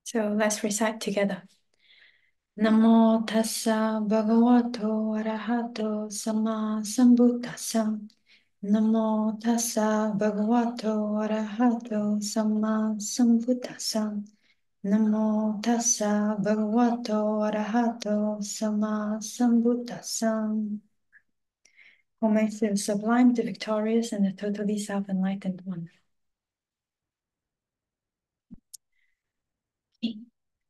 So let's recite together. Namo tassa bhagavato arahato sama sambuddhassa. Namo tassa bhagavato arahato sama sambuddhassa. Namo tassa bhagavato arahato sama sambuddhassa. Homage to the sublime, the victorious, and the totally self-enlightened one.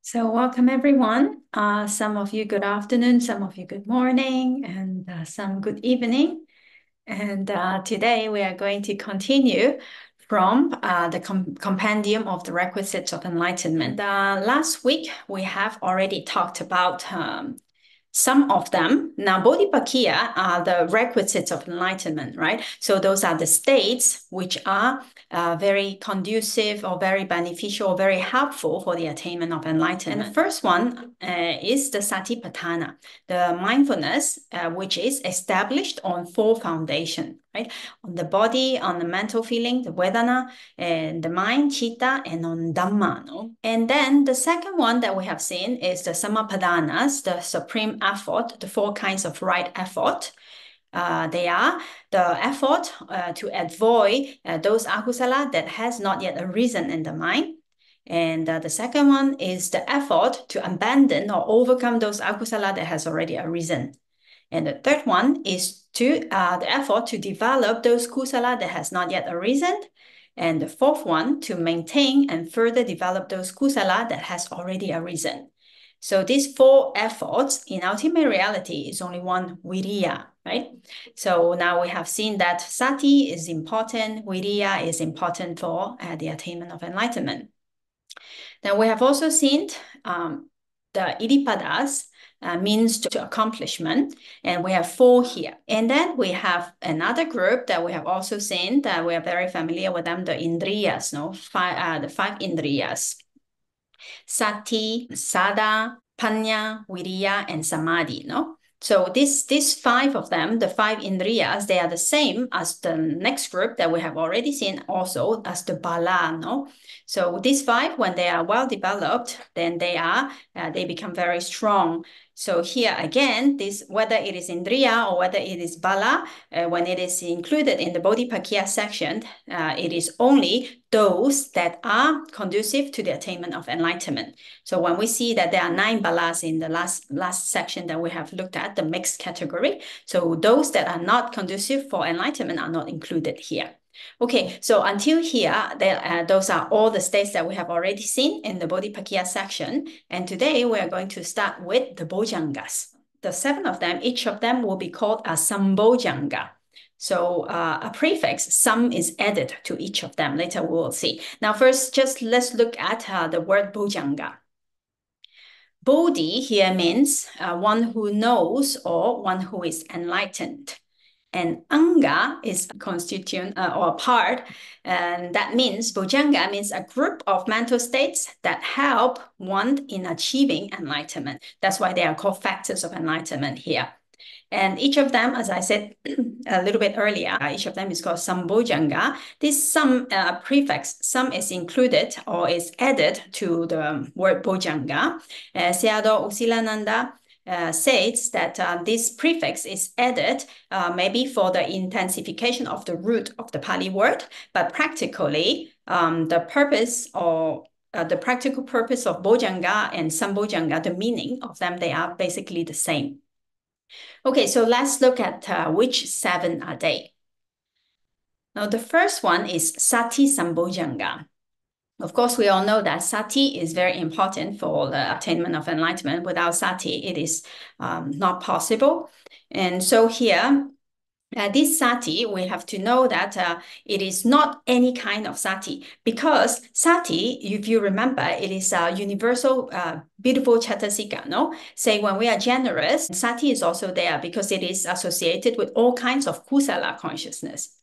So welcome everyone. Some of you good afternoon, some of you good morning, and some good evening. And today we are going to continue from the compendium of the requisites of enlightenment. Last week we have already talked about some of them. Now, Bodhipakya are the requisites of enlightenment, right? So those are the states which are very conducive or very beneficial or very helpful for the attainment of enlightenment. And the first one is the Satipatthana, the mindfulness which is established on four foundations, right? On the body, on the mental feeling, the Vedana, and the mind, Chitta, and on Dhamma. No? And then the second one that we have seen is the Samapadanas, the supreme effort, the four kinds of right effort. They are the effort to avoid those akusala that has not yet arisen in the mind. And the second one is the effort to abandon or overcome those akusala that has already arisen. And the third one is the effort to develop those kusala that has not yet arisen. And the fourth one, to maintain and further develop those kusala that has already arisen. So these four efforts in ultimate reality is only one viriya, right? So now we have seen that sati is important, viriya is important for the attainment of enlightenment. Then we have also seen the idipadas, means to accomplishment, and we have four here. And then we have another group that we have also seen that we are very familiar with them, the indriyas, no? The five indriyas. Sati, Sada, Panya, Viriya, and Samadhi, no? So these five of them, the five indriyas, they are the same as the next group that we have already seen also as the bala, no? So these five, when they are well developed, then they become very strong. So here again, this whether it is indriya or whether it is bala, when it is included in the Bodhipakya section, it is only those that are conducive to the attainment of enlightenment. So when we see that there are 9 balas in the last section that we have looked at, the mixed category, so those that are not conducive for enlightenment are not included here. Okay, so until here, those are all the states that we have already seen in the Bodhipakya section. And today we are going to start with the Bojjhangas. The 7 of them, each of them will be called a Sambojjhaṅga. So a prefix, some, is added to each of them. Later we will see. Now first, just let's look at the word Bojjhaṅga. Bodhi here means one who knows or one who is enlightened. And anga is a constituent or part, and that means Bojjhaṅga means a group of mental states that help one in achieving enlightenment. That's why they are called factors of enlightenment here. And each of them, as I said a little bit earlier, each of them is called Sambojjhaṅga. This some prefix, some is included or is added to the word Bojjhaṅga. Sayadaw U Silananda says that this prefix is added maybe for the intensification of the root of the Pali word, but practically the purpose or the practical purpose of Bojjhaṅga and Sambojjhaṅga, the meaning of them, they are basically the same. Okay, so let's look at which 7 are they. Now, the first one is Sati Sambojjhaṅga. Of course, we all know that sati is very important for the attainment of enlightenment. Without sati, it is not possible. And so here, this sati, we have to know that it is not any kind of sati, because sati, if you remember, it is a universal, beautiful chatasika, no? Say when we are generous, sati is also there because it is associated with all kinds of kusala consciousness.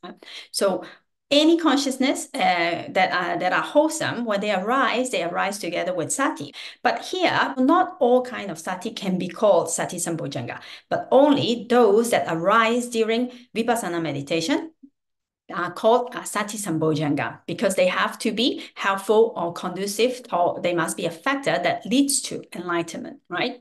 So any consciousness that are wholesome, when they arise together with sati. But here, not all kind of sati can be called sati sambojjhaṅga, but only those that arise during vipassana meditation, are called sati sambojjhaṅga because they have to be helpful or conducive, or they must be a factor that leads to enlightenment, right?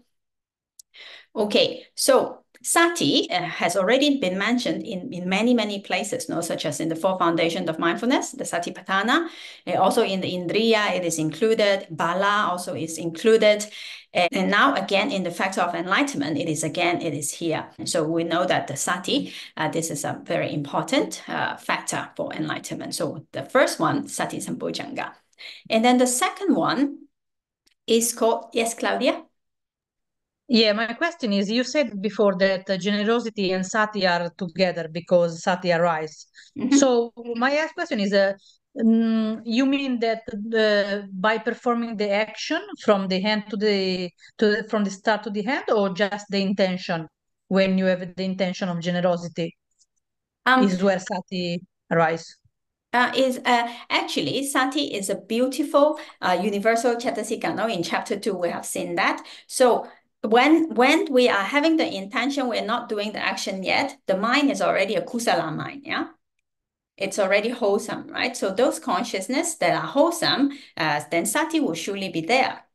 Okay, so sati has already been mentioned in many, many places, such as in the four foundations of mindfulness, the satipatthana. Also in the indriya, it is included. Bala also is included. And now again, in the factor of enlightenment, it is here. So we know that the sati, this is a very important factor for enlightenment. So the first one, sati sambojjhaṅga. And then the second one is called, yes, Claudia? Yeah, my question is, you said before that generosity and sati are together because sati arise. So my question is, you mean that by performing the action from the hand from the start to the hand, or just the intention when you have the intention of generosity is where sati arise? Actually, sati is a beautiful universal chatasika. No? In chapter 2, we have seen that. So when we are having the intention, we're not doing the action yet, the mind is already a kusala mind, yeah? It's already wholesome, right? So those consciousness that are wholesome, then sati will surely be there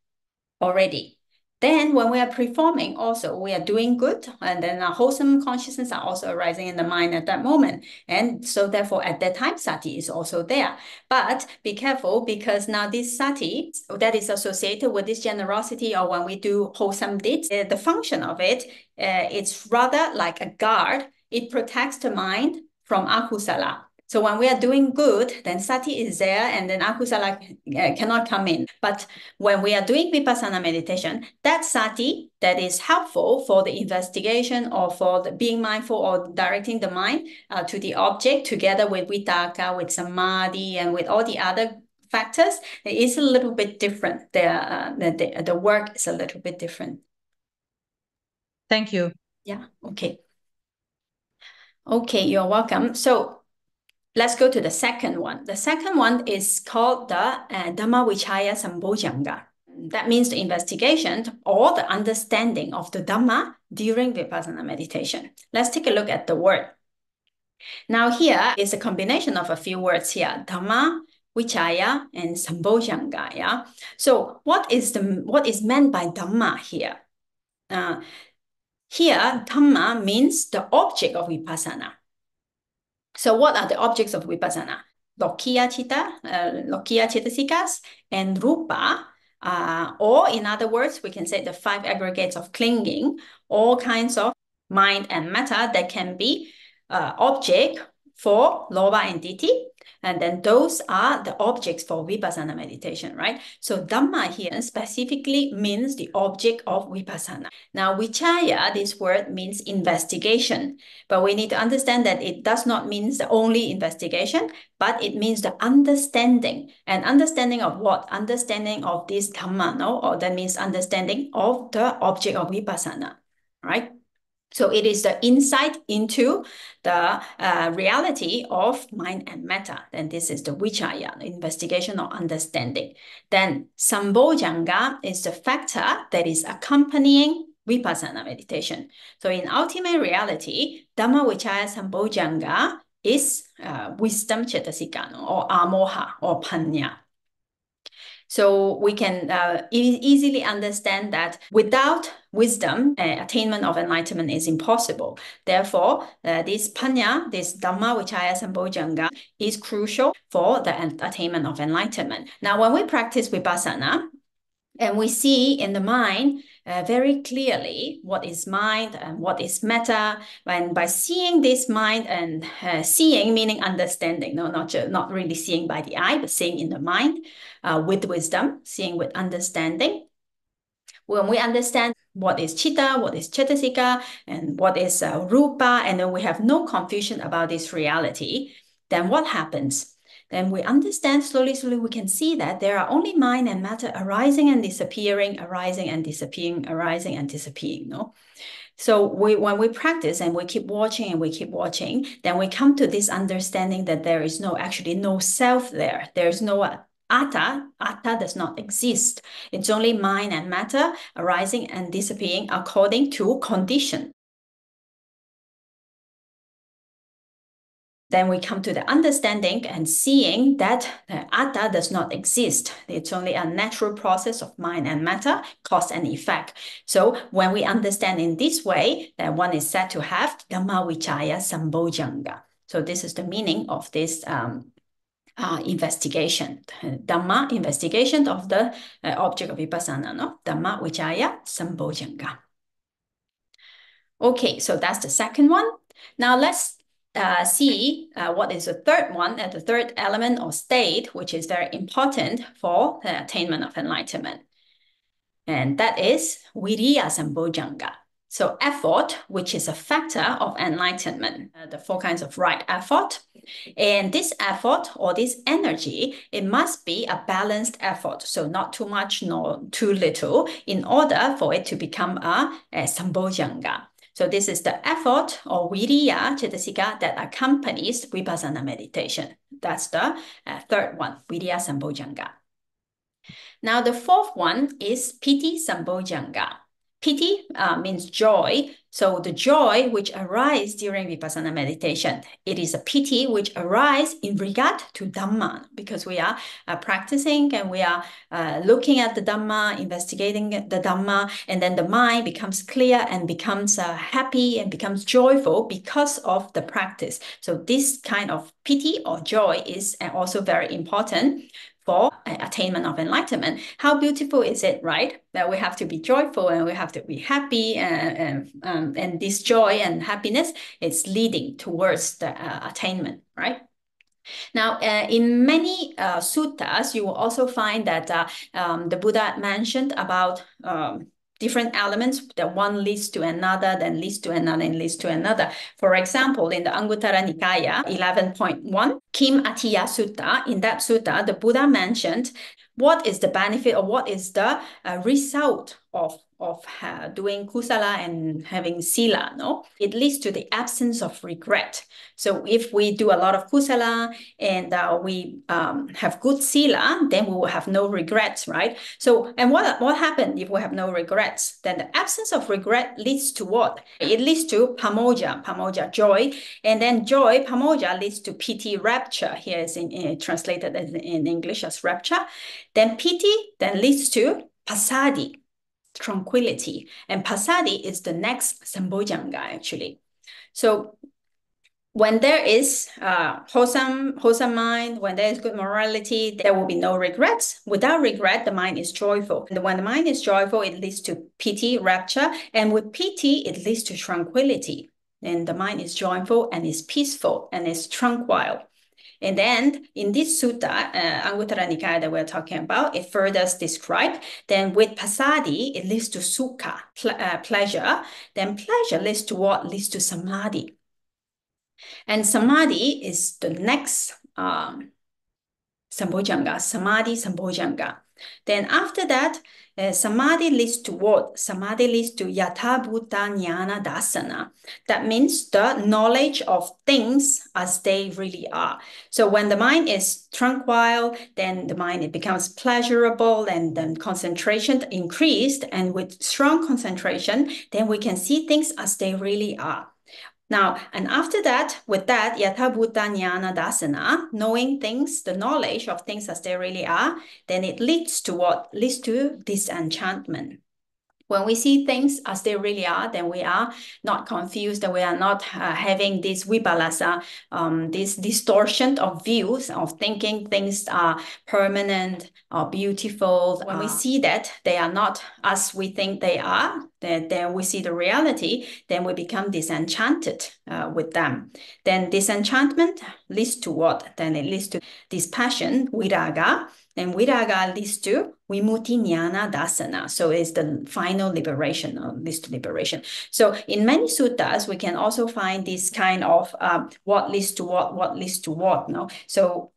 already. Then when we are performing also, we are doing good, and then our wholesome consciousness are also arising in the mind at that moment. And so therefore at that time, sati is also there. But be careful, because now this sati that is associated with this generosity, or when we do wholesome deeds, the function of it, it's rather like a guard. It protects the mind from akusala. So when we are doing good, then sati is there, and then akusala cannot come in. But when we are doing vipassana meditation, that sati that is helpful for the investigation or for the being mindful or directing the mind to the object, together with vitakka, with samadhi, and with all the other factors, it is a little bit different. The work is a little bit different. Thank you. Yeah, okay. Okay, you're welcome. So let's go to the second one. The second one is called the Dhammavichaya Sambojjhaṅga. That means the investigation or the understanding of the Dhamma during Vipassana meditation. Let's take a look at the word. Now here is a combination of a few words here, Dhamma, Vichaya, and Sambojjhaṅga. Yeah? So what is meant by Dhamma here? Here, Dhamma means the object of Vipassana. So what are the objects of Vipassana? Lokiya citasikas, and rupa, or in other words, we can say the 5 aggregates of clinging, all kinds of mind and matter that can be object for lobha and ditthi. And then those are the objects for Vipassana meditation, right? So Dhamma here specifically means the object of Vipassana. Now, Vichaya, this word means investigation, but we need to understand that it does not mean the only investigation, but it means the understanding. And understanding of what? Understanding of this Dhamma, no? Or that means understanding of the object of Vipassana, right? So it is the insight into the reality of mind and matter. Then this is the vichaya, investigation or understanding. Then sambojjhaṅga is the factor that is accompanying vipassana meditation. So in ultimate reality, Dhamma Vichaya Sambojjhaṅga is wisdom cetasika, or amoha, or panya. So we can easily understand that without wisdom, attainment of enlightenment is impossible. Therefore, this panya, this Dhamma Vichaya Sambojjhaṅga, is crucial for the attainment of enlightenment. Now, when we practice vipassana, and we see in the mind very clearly what is mind and what is matter. And by seeing this mind, and seeing meaning understanding, no, not really seeing by the eye, but seeing in the mind with wisdom, seeing with understanding. When we understand what is chitta, what is cetasika, and what is rupa, and then we have no confusion about this reality, then what happens? Then we understand slowly, we can see that there are only mind and matter arising and disappearing, arising and disappearing, arising and disappearing, no? So when we practice and we keep watching and we keep watching, then we come to this understanding that there is actually no self there. There's no atta. Atta does not exist. It's only mind and matter arising and disappearing according to condition. Then we come to the understanding and seeing that the atta does not exist. It's only a natural process of mind and matter, cause and effect. So when we understand in this way, then one is said to have Dhamma Vichaya Sambojjhaṅga. So this is the meaning of this investigation, Dhamma, investigation of the object of vipassana, no? Dhamma Vichaya Sambojjhaṅga. Okay, so that's the second one. Now let's see what is the third one, the third element or state, which is very important for the attainment of enlightenment. And that is Viriya Sambojjhaṅga. So effort, which is a factor of enlightenment, the four kinds of right effort. And this effort or this energy, it must be a balanced effort. So not too much nor too little in order for it to become a Sambojjhaṅga. So this is the effort or viriya cetasika that accompanies vipassana meditation. That's the third one, viriya sambojjhaṅga. Now the fourth one is piti sambojjhaṅga. Piti means joy. So the joy which arises during vipassana meditation, it is a piti which arises in regard to Dhamma, because we are practicing and we are looking at the Dhamma, investigating the Dhamma, and then the mind becomes clear and becomes happy and becomes joyful because of the practice. So this kind of piti or joy is also very important for attainment of enlightenment. How beautiful is it, right? That we have to be joyful and we have to be happy, and this joy and happiness is leading towards the attainment, right? Now, in many suttas, you will also find that the Buddha mentioned about different elements, that one leads to another, then leads to another, and leads to another. For example, in the Anguttara Nikaya 11.1, Kim Atiya Sutta, in that sutta, the Buddha mentioned what is the benefit or what is the result of doing kusala and having sila, no? It leads to the absence of regret. So if we do a lot of kusala and we have good sila, then we will have no regrets, right? So, and what happened if we have no regrets? Then the absence of regret leads to what? It leads to pamoja, joy. And then joy, pamoja, leads to piti, rapture. Here is translated in English as rapture. Then piti then leads to passaddhi, tranquility. And passaddhi is the next sambojjhaṅga, actually. So when there is wholesome mind, when there is good morality, there will be no regrets. Without regret, the mind is joyful. And when the mind is joyful, it leads to piti, rapture. And with piti, it leads to tranquility. And the mind is joyful and is peaceful and is tranquil. And then in this sutta, Anguttara Nikaya that we're talking about, it further described, then with passaddhi, it leads to sukha, pleasure. Then pleasure leads to what? Leads to samadhi. And samadhi is the next sambojjhaṅga, samadhi sambojjhaṅga. Then after that, samadhi leads to what? Samadhi leads to yathabhuta jnana dasana. That means the knowledge of things as they really are. So when the mind is tranquil, then the mind, it becomes pleasurable, and then concentration increased. And with strong concentration, then we can see things as they really are. Now, and after that, with that, yathabhuta jnana dasana, knowing things, the knowledge of things as they really are, then it leads to what? Leads to disenchantment. When we see things as they really are, then we are not confused, and we are not having this vipallasa, this distortion of views, of thinking things are permanent or beautiful. When we see that they are not as we think they are, then we see the reality, then we become disenchanted with them. Then disenchantment leads to what? Then it leads to dispassion, viraga. And viraga leads to vimutti jnana dasana. So it's the final liberation, or leads to liberation. So in many suttas, we can also find this kind of what leads to what leads to what. No? So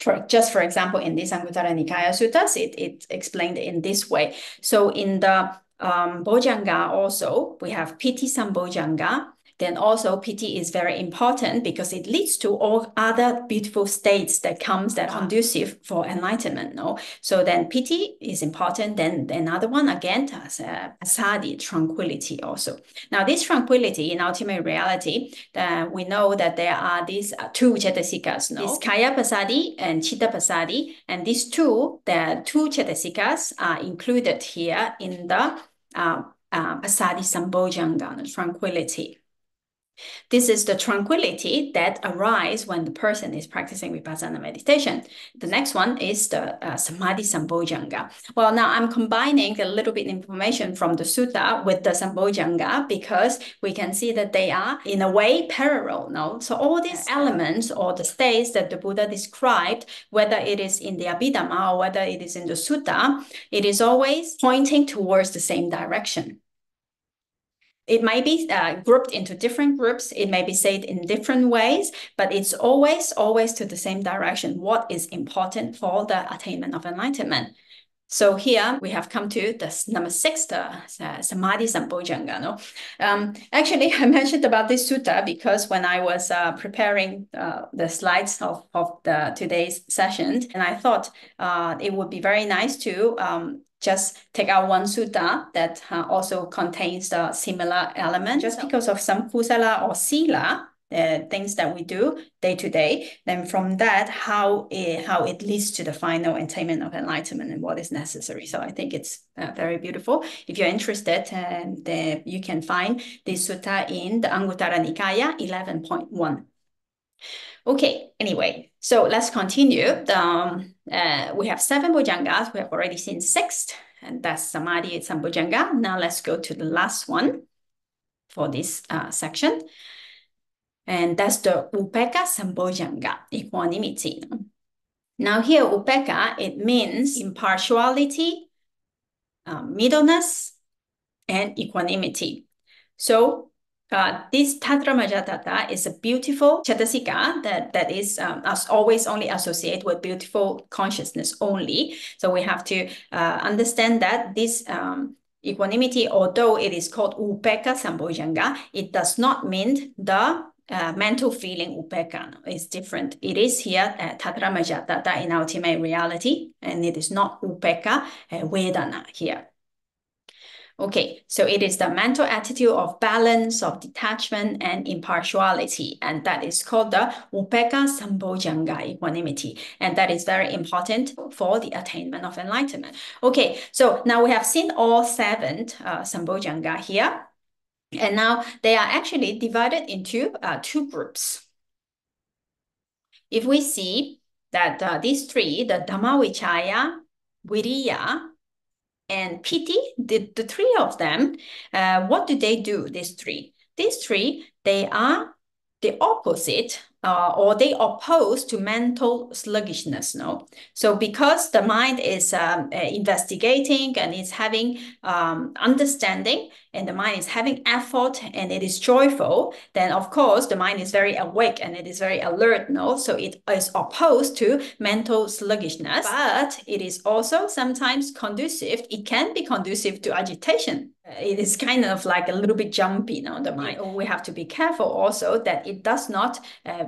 for example, in this Anguttara Nikaya suttas, it explained in this way. So in the Bojjhaṅga also, we have piti sambojjhaṅga, then also piti is very important because it leads to all other beautiful states that comes that are conducive for enlightenment. No? So then piti is important. Then another one again, passaddhi, tranquility also. Now this tranquility in ultimate reality, we know that there are these two cetasikas, no? This kaya passaddhi and chitta passaddhi, and these two, the two cetasikas are included here in the passaddhi sambojjhaṅga, tranquility. This is the tranquility that arises when the person is practicing vipassana meditation. The next one is the samadhi sambojjhaṅga. Well, now I'm combining a little bit information from the sutta with the sambojjhaṅga because we can see that they are in a way parallel. No? So all these elements or the states that the Buddha described, whether it is in the Abhidhamma or whether it is in the sutta, it is always pointing towards the same direction. It might be grouped into different groups. It may be said in different ways, but it's always to the same direction. What is important for the attainment of enlightenment? So here we have come to the number 6, the Samadhi Sambojjhaṅga. No? Actually, I mentioned about this sutta because when I was preparing the slides of today's session, and I thought it would be very nice to just take out one sutta that also contains the similar element. Just because of some kusala or sila, things that we do day to day, then from that, how it leads to the final attainment of enlightenment and what is necessary. So I think it's very beautiful. If you're interested, you can find this sutta in the Anguttara Nikaya 11.1. Okay, anyway, so let's continue. We have 7 bojjhangas. We have already seen 6, and that's Samadhi Sambojjhaṅga. Now let's go to the last one for this section. And that's the Upekkha Sambojjhaṅga, equanimity. Now here, Upekkha, it means impartiality, middleness, and equanimity. So this Tattramajatata is a beautiful cetasika that is always only associated with beautiful consciousness only. So we have to understand that this equanimity, although it is called Upekkha Sambojjhaṅga, it does not mean the mental feeling upekkha is different. It is here Tattramajatata in ultimate reality, and it is not upekkha vedana here. Okay, so it is the mental attitude of balance, of detachment, and impartiality, and that is called the Upekkha Sambojjhaṅga, equanimity, and that is very important for the attainment of enlightenment. Okay, so now we have seen all 7 Sambojjhaṅga here, and now they are actually divided into 2 groups. If we see that these 3, the Dhammavichaya, Viriya, and piti, the 3 of them, what do they do, these 3? These 3, they are the opposite or they oppose to mental sluggishness. No? So because the mind is investigating and is having understanding, and the mind is having effort and it is joyful, then of course the mind is very awake and it is very alert. No? So it is opposed to mental sluggishness, but it is also sometimes conducive. It can be conducive to agitation. It is kind of like a little bit jumpy, the mind. We have to be careful also that it does not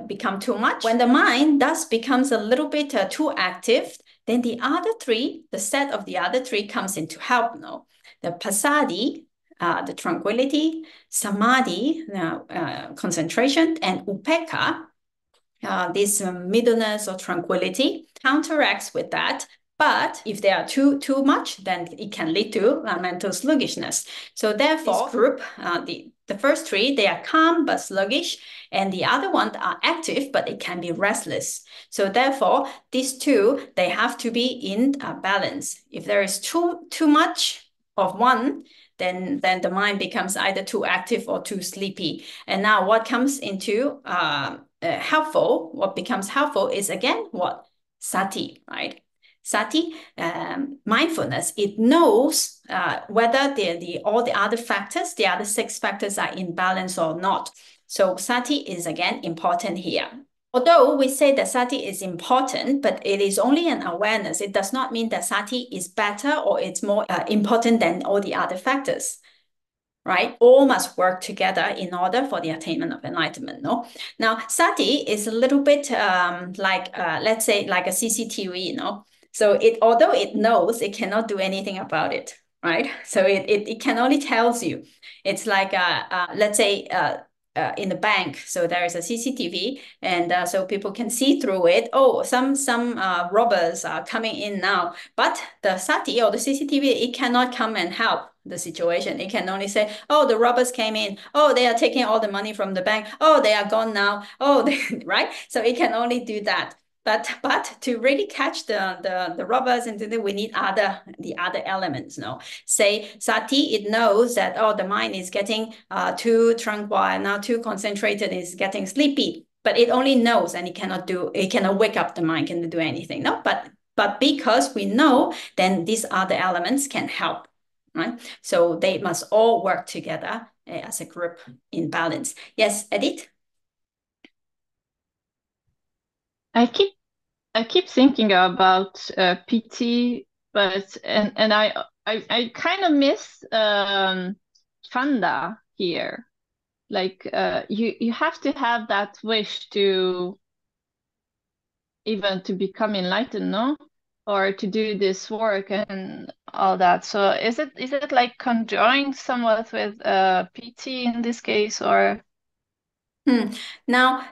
become too much. When the mind thus becomes a little bit too active, then the other 3, the set of the other 3 comes in to help. No? The passaddhi, the tranquility, samadhi, concentration, and upekkha, this middleness or tranquility, counteracts with that. But if they are too much, then it can lead to mental sluggishness. So therefore, this group, the first 3, they are calm but sluggish, and the other ones are active, but it can be restless. So therefore, these 2, they have to be in balance. If there is too much of one, then the mind becomes either too active or too sleepy. And now what comes into helpful, what becomes helpful is again what? Sati, right? Sati, mindfulness, it knows whether all the other factors, the other 6 factors are in balance or not. So sati is again important here. Although we say that sati is important, but it is only an awareness. It does not mean that sati is better or it's more important than all the other factors. right? All must work together in order for the attainment of enlightenment, no? Now, sati is a little bit let's say, like a CCTV, So although it knows, it cannot do anything about it, right? So it can only tells you. It's like, let's say, in the bank, so there is a CCTV, and so people can see through it. Oh, some robbers are coming in now, but the sati or the CCTV, it cannot come and help the situation. It can only say, oh, the robbers came in. Oh, they are taking all the money from the bank. Oh, they are gone now. Oh, right. So it can only do that. But to really catch the robbers, and we need the other elements. No, say sati, it knows that, oh, the mind is getting too tranquil, now too concentrated, is getting sleepy. But it only knows, and it cannot wake up the mind, cannot do anything. No, but because we know, then these other elements can help, right? So they must all work together as a group in balance. Yes, Edith? I keep thinking about PT, but and I kind of miss Khandha here. Like you have to have that wish to even to become enlightened, no? Or to do this work and all that. So is it like conjoined somewhat with PT in this case, or? Now,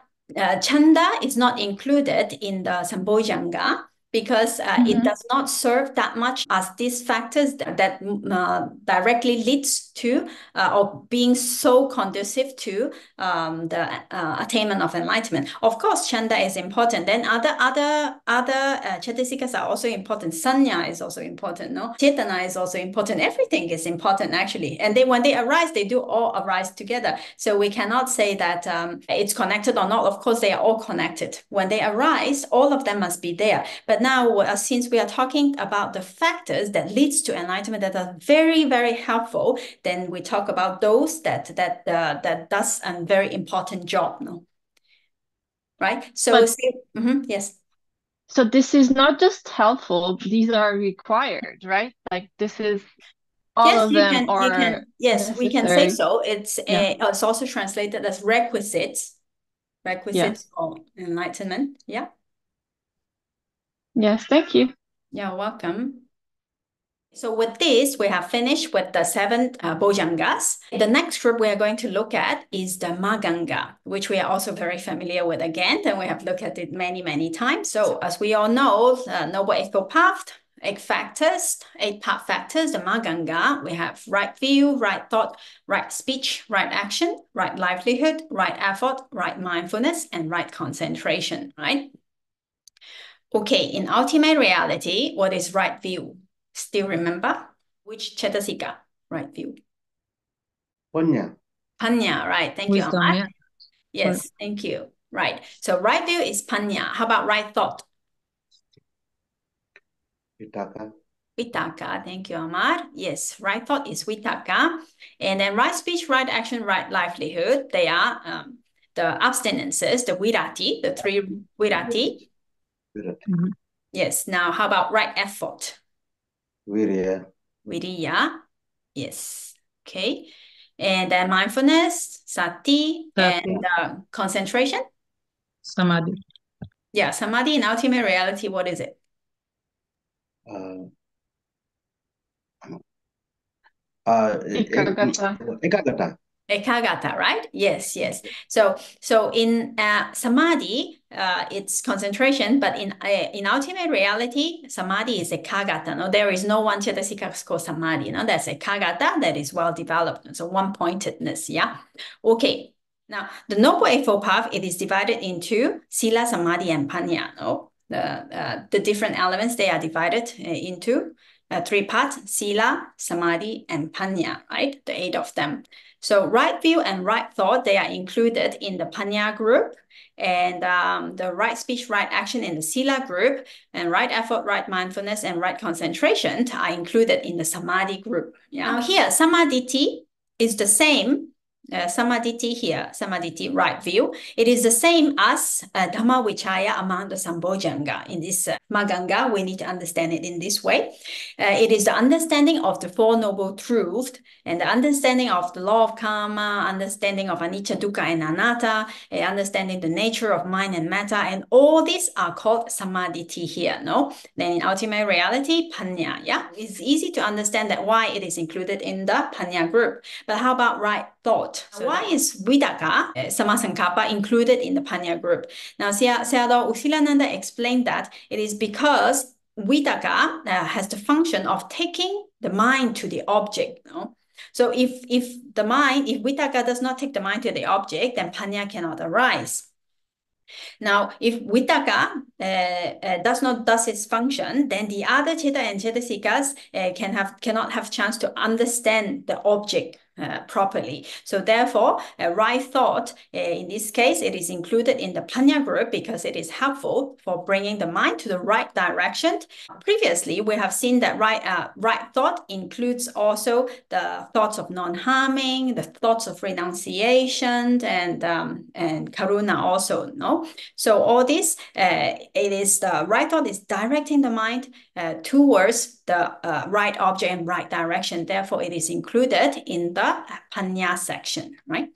chanda is not included in the Bojjhaṅga because it does not serve that much as these factors that directly leads to or being so conducive to the attainment of enlightenment. Of course, chanda is important. Then other chetasikas are also important. Sanya is also important. No, chetana is also important. Everything is important actually. And then when they arise, they do all arise together. So we cannot say that it's connected or not. Of course, they are all connected. When they arise, all of them must be there. But now, since we are talking about the factors that leads to enlightenment that are very, very helpful, then we talk about those that does a very important job, no? Right? So, yes. So this is not just helpful; these are required, right? Like this is all of them are yes, we can say so. It's also translated as requisites for enlightenment. Yeah. Yes, thank you. You're welcome. So with this, we have finished with the 7 Bojjhangas. The next group we are going to look at is the Magganga, which we are also very familiar with again, and we have looked at it many, many times. So as we all know, Noble Eightfold Path, 8 factors, 8 path factors, the Magganga, we have right view, right thought, right speech, right action, right livelihood, right effort, right mindfulness, and right concentration, right? Okay, in ultimate reality, what is right view? Still remember? Which cetasika? Right view. Pañña. Pañña, right. Thank you, Wisdom, Amar. yeah. Yes, thank you. Right. So right view is pañña. How about right thought? Vitakka. Vitakka. Thank you, Amar. Yes, right thought is vitakka. And then right speech, right action, right livelihood. They are the abstinences, the virati, the 3 virati. Yes. Now, how about right effort? Virya. Viriya. Yes. Okay. And then mindfulness, sati, and concentration. Samadhi. Yeah, samadhi in ultimate reality, what is it? Ekaggata. Ekaggata, right? Yes, yes. So in samadhi, it's concentration, but in ultimate reality, samadhi is ekaggata. No, there is no one cetasika called samadhi. No, that's ekaggata that is well developed. So one-pointedness. Yeah. Okay. Now the Noble Eightfold Path, it is divided into sila, samadhi, and pañña. No, the different elements they are divided into 3 parts: sila, samadhi, and pañña. Right, the 8 of them. So right view and right thought, they are included in the pañña group, and the right speech, right action in the sila group, and right effort, right mindfulness, and right concentration are included in the samadhi group. Yeah. Now here, samadhi is the same samadhi here, samadhi right view. It is the same as Dhamma Vichaya among the Sambojjhaṅga. In this Maganga, we need to understand it in this way. It is the understanding of the Four Noble Truths and the understanding of the law of karma, understanding of anicca, dukkha, and anatta, understanding the nature of mind and matter, and all these are called samadhi here, no? Then in ultimate reality, pañña, yeah? It's easy to understand that why it is included in the pañña group. But how about right thought? So why is vitakka, samasankappa, included in the pañña group? Now, Sayadaw Usilananda explained that it is because vitakka has the function of taking the mind to the object, no? So if vitakka does not take the mind to the object, then pañña cannot arise. Now, if vitakka does its function, then the other citta and cettasikas cannot have chance to understand the object properly. So therefore, right thought, in this case, it is included in the pañña group because it is helpful for bringing the mind to the right direction. Previously, we have seen that right thought includes also the thoughts of non-harming, the thoughts of renunciation, and karuna also, no? So all this, it is the right thought is directing the mind towards the right object and right direction. Therefore, it is included in the pañña section, right?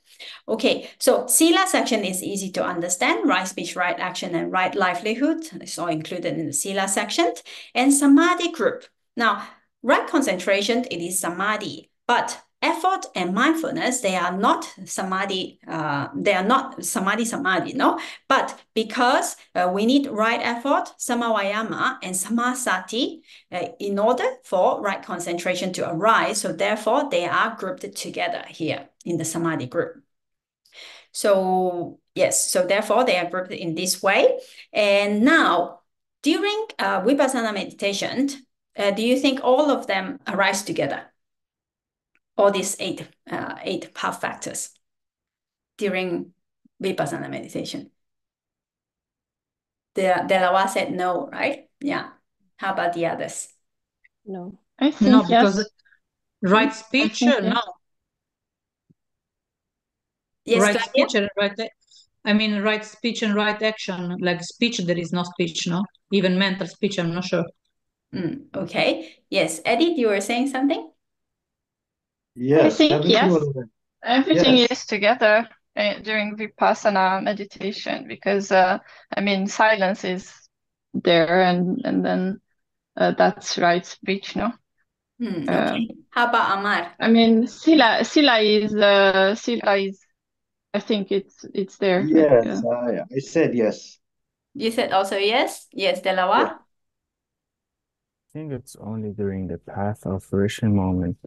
Okay, so sila section is easy to understand. Right speech, right action, and right livelihood is all included in the sila section. And samadhi group. Now, right concentration, it is samadhi, but effort and mindfulness, they are not samadhi, no? But because we need right effort, samavayama, and samasati in order for right concentration to arise. So therefore, they are grouped together here in the samadhi group. So yes, so therefore, they are grouped in this way. And now, during vipassana meditation, do you think all of them arise together? All these eight path factors during vipassana meditation. Delawa said no, right? Yeah. How about the others? No. I think No, yes. because right speech, think yes. no. Yes, Right Claudia? speech and right speech and right action. Like speech, there is no speech, no? Even mental speech, I'm not sure. Okay. Yes, Edith, you were saying something? Yes, I think everything yes. was Everything yes. is together during vipassana meditation because silence is there and then that's right speech, no? Okay. How about Amar? Sila is I think it's there. Yes, I said yes. You said also yes? Yes, Delawa? Yeah. I think it's only during the path of fruition moment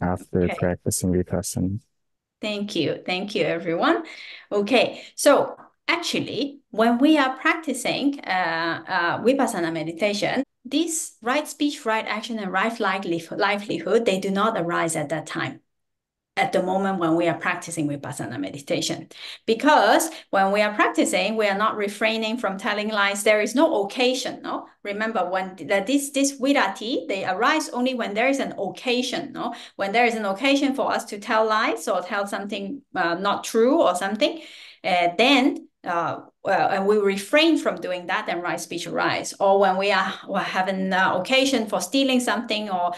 after Okay. practicing vipassana. Thank you. Thank you, everyone. Okay, so actually, when we are practicing vipassana meditation, this right speech, right action, and right livelihood, they do not arise at that time, at the moment when we are practicing vipassana meditation. Because when we are practicing, we are not refraining from telling lies. There is no occasion, no? Remember, when this virati, they arise only when there is an occasion, no? When there is an occasion for us to tell lies or tell something not true or something, then and we refrain from doing that, then right speech arise. Or when we are having occasion for stealing something or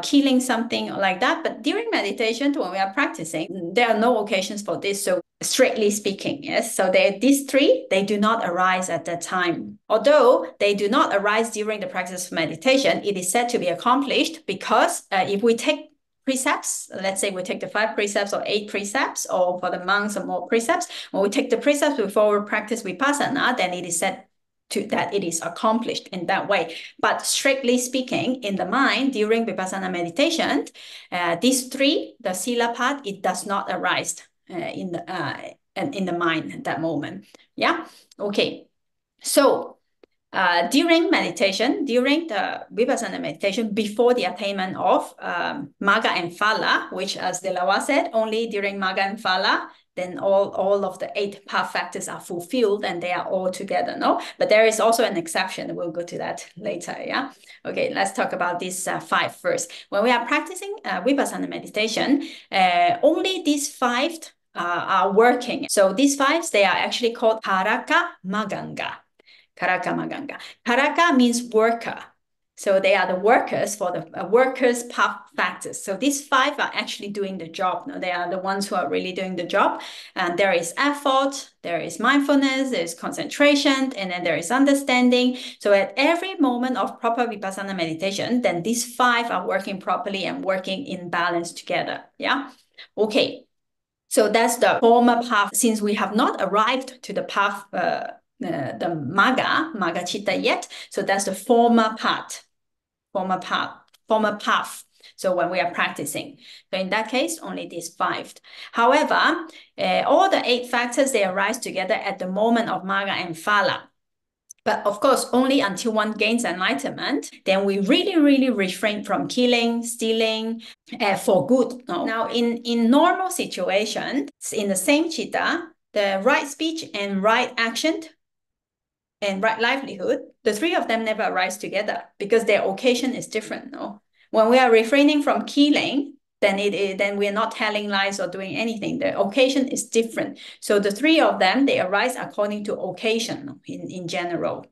killing something like that. But during meditation, when we are practicing, there are no occasions for this. So strictly speaking, yes. So these three, they do not arise at that time. Although they do not arise during the practice of meditation, it is said to be accomplished because if we take precepts, let's say we take the 5 precepts or 8 precepts, or for the monks or more precepts, when we take the precepts before we practice vipassana, then it is said that it is accomplished in that way. But strictly speaking, in the mind, during vipassana meditation, these 3, the sila part, it does not arise in the mind at that moment. Yeah, okay. So during meditation, during the vipassana meditation, before the attainment of magga and phala, which as Delawa said, only during magga and phala, then all of the 8 path factors are fulfilled and they are all together, no? But there is also an exception. We'll go to that later, yeah? Okay, let's talk about these 5 first. When we are practicing Vipassana meditation, only these 5 are working. So these 5, they are actually called pañcakkhandha. Pañcakkhandha. Pañcakka means worker. So they are the workers for the workers' path factors. So these 5 are actually doing the job. No? They are the ones who are really doing the job. And there is effort, there is mindfulness, there is concentration, and then there is understanding. So at every moment of proper Vipassana meditation, then these 5 are working properly and working in balance together. Yeah. Okay. So that's the former path. Since we have not arrived to the path, the Magga Chitta yet. So that's the former path. So when we are practicing, so in that case, only these 5. However, all the 8 factors, they arise together at the moment of Magga and Phala. But of course, only until one gains enlightenment, then we really refrain from killing, stealing, for good. No? Now, in normal situations, in the same chitta, the right speech and right action and right livelihood, the 3 of them never arise together because their occasion is different. No? When we are refraining from killing, then we are not telling lies or doing anything. The occasion is different. So the 3 of them, they arise according to occasion in general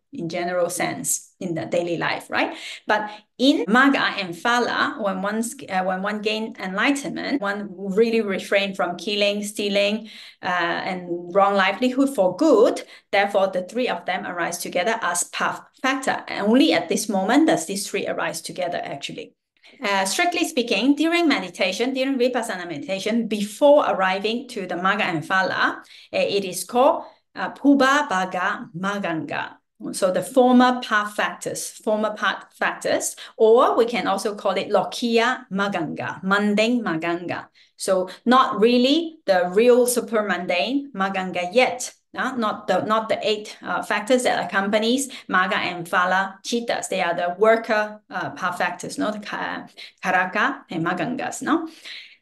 sense in the daily life, right? But in Magga and Phala, when one gains enlightenment, one really refrain from killing, stealing, and wrong livelihood for good. Therefore, the 3 of them arise together as path factor. And only at this moment does these 3 arise together, actually. Strictly speaking, during Vipassana meditation, before arriving to the Magga and Phala, it is called upādānakkhandha Magganga. So the former path factors, or we can also call it Lokiya Magganga, mundane Magganga. So not really the real super mundane Magganga yet. Not the 8 factors that accompanies Magga and Phala chittas. They are the worker path factors, no? The Karaka and Maggangas, no?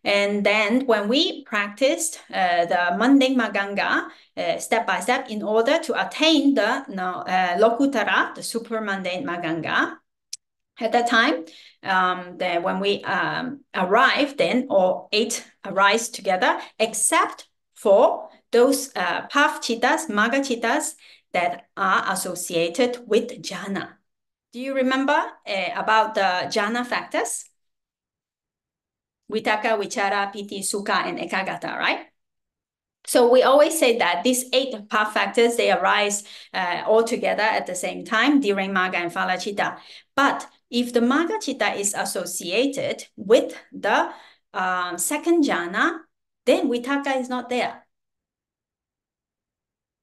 And then when we practiced the mundane Magganga step by step in order to attain the Lokutara, the super mundane Magganga, at that time, then when we arrive, then all 8 arise together, except for those path chittas, Magga chittas that are associated with jhana. Do you remember about the jhana factors? Vitakka, vichara, piti, sukha, and ekaggata, right? So we always say that these 8 path factors, they arise all together at the same time during Magga and Phala chitta. But if the Magga chitta is associated with the second jhana, then vitakka is not there.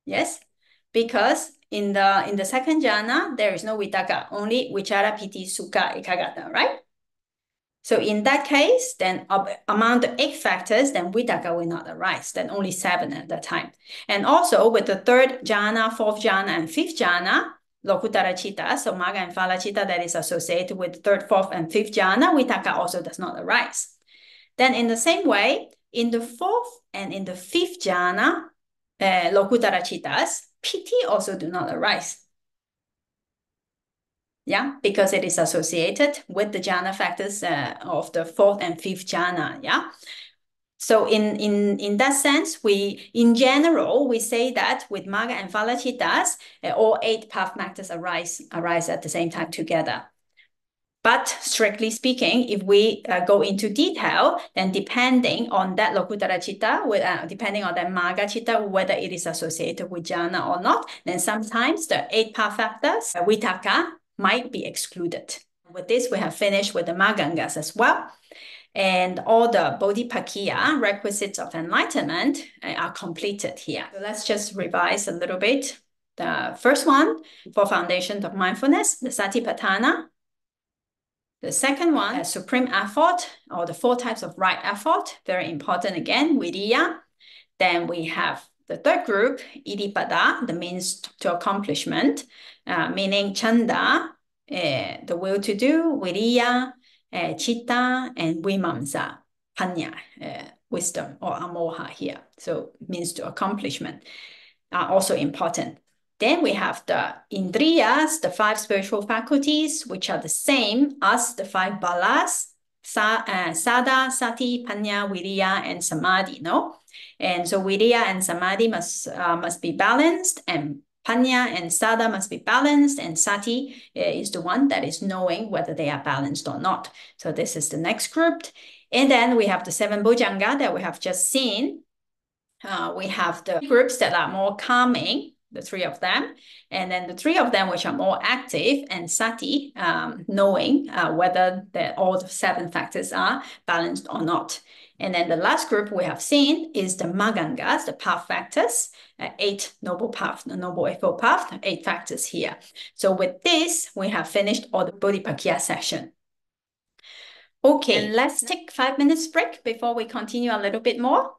Yes, because in the second jhana, there is no vitakka, only vichara, piti, sukha, ekaggata, right? So in that case, then among the 8 factors, then vitakka will not arise, then only 7 at that time. And also with the 3rd jhana, 4th jhana, and 5th jhana, Lokutara chitta, so Magga and Phala chitta that is associated with 3rd, 4th, and 5th jhana, vitakka also does not arise. Then in the same way, in the 4th and in the 5th jhana, Lokutara chittas, piti also do not arise. Yeah, because it is associated with the jhana factors of the 4th and 5th jhana. Yeah. So in that sense, in general, we say that with Magga and Phala chittas, all 8 path factors arise at the same time together. But strictly speaking, if we go into detail, then depending on that Lokutara chitta, depending on that Magga chitta, whether it is associated with jhana or not, then sometimes the 8 path factors, vitakka, might be excluded. With this, we have finished with the Maggangas as well. And all the bodhipakkhya, requisites of enlightenment, are completed here. So let's just revise a little bit. The first one, for foundation of mindfulness, the satipatthana. The second one, supreme effort, or the 4 types of right effort, very important again, viriya. Then we have the 3rd group, iddhipada, the means to accomplishment, meaning chanda, the will to do, viriya, chitta, and vimamsa, panya, wisdom or amoha here. So means to accomplishment are also important. Then we have the indriyas, the 5 spiritual faculties, which are the same as the 5 balas, sada, sati, panya, viriya, and samadhi, no? And so viriya and samadhi must be balanced, and panya and sada must be balanced, and sati is the one that is knowing whether they are balanced or not. So this is the next group. And then we have the 7 Bojjhaṅga that we have just seen. We have the groups that are more calming, the 3 of them, and then the 3 of them which are more active, and sati, knowing whether all the 7 factors are balanced or not. And then the last group we have seen is the maggangas, the path factors, 8 noble path, the noble eightfold path, 8 factors here. So with this, we have finished all the Bodhipakya section. Okay, and let's take 5 minutes break before we continue a little bit more.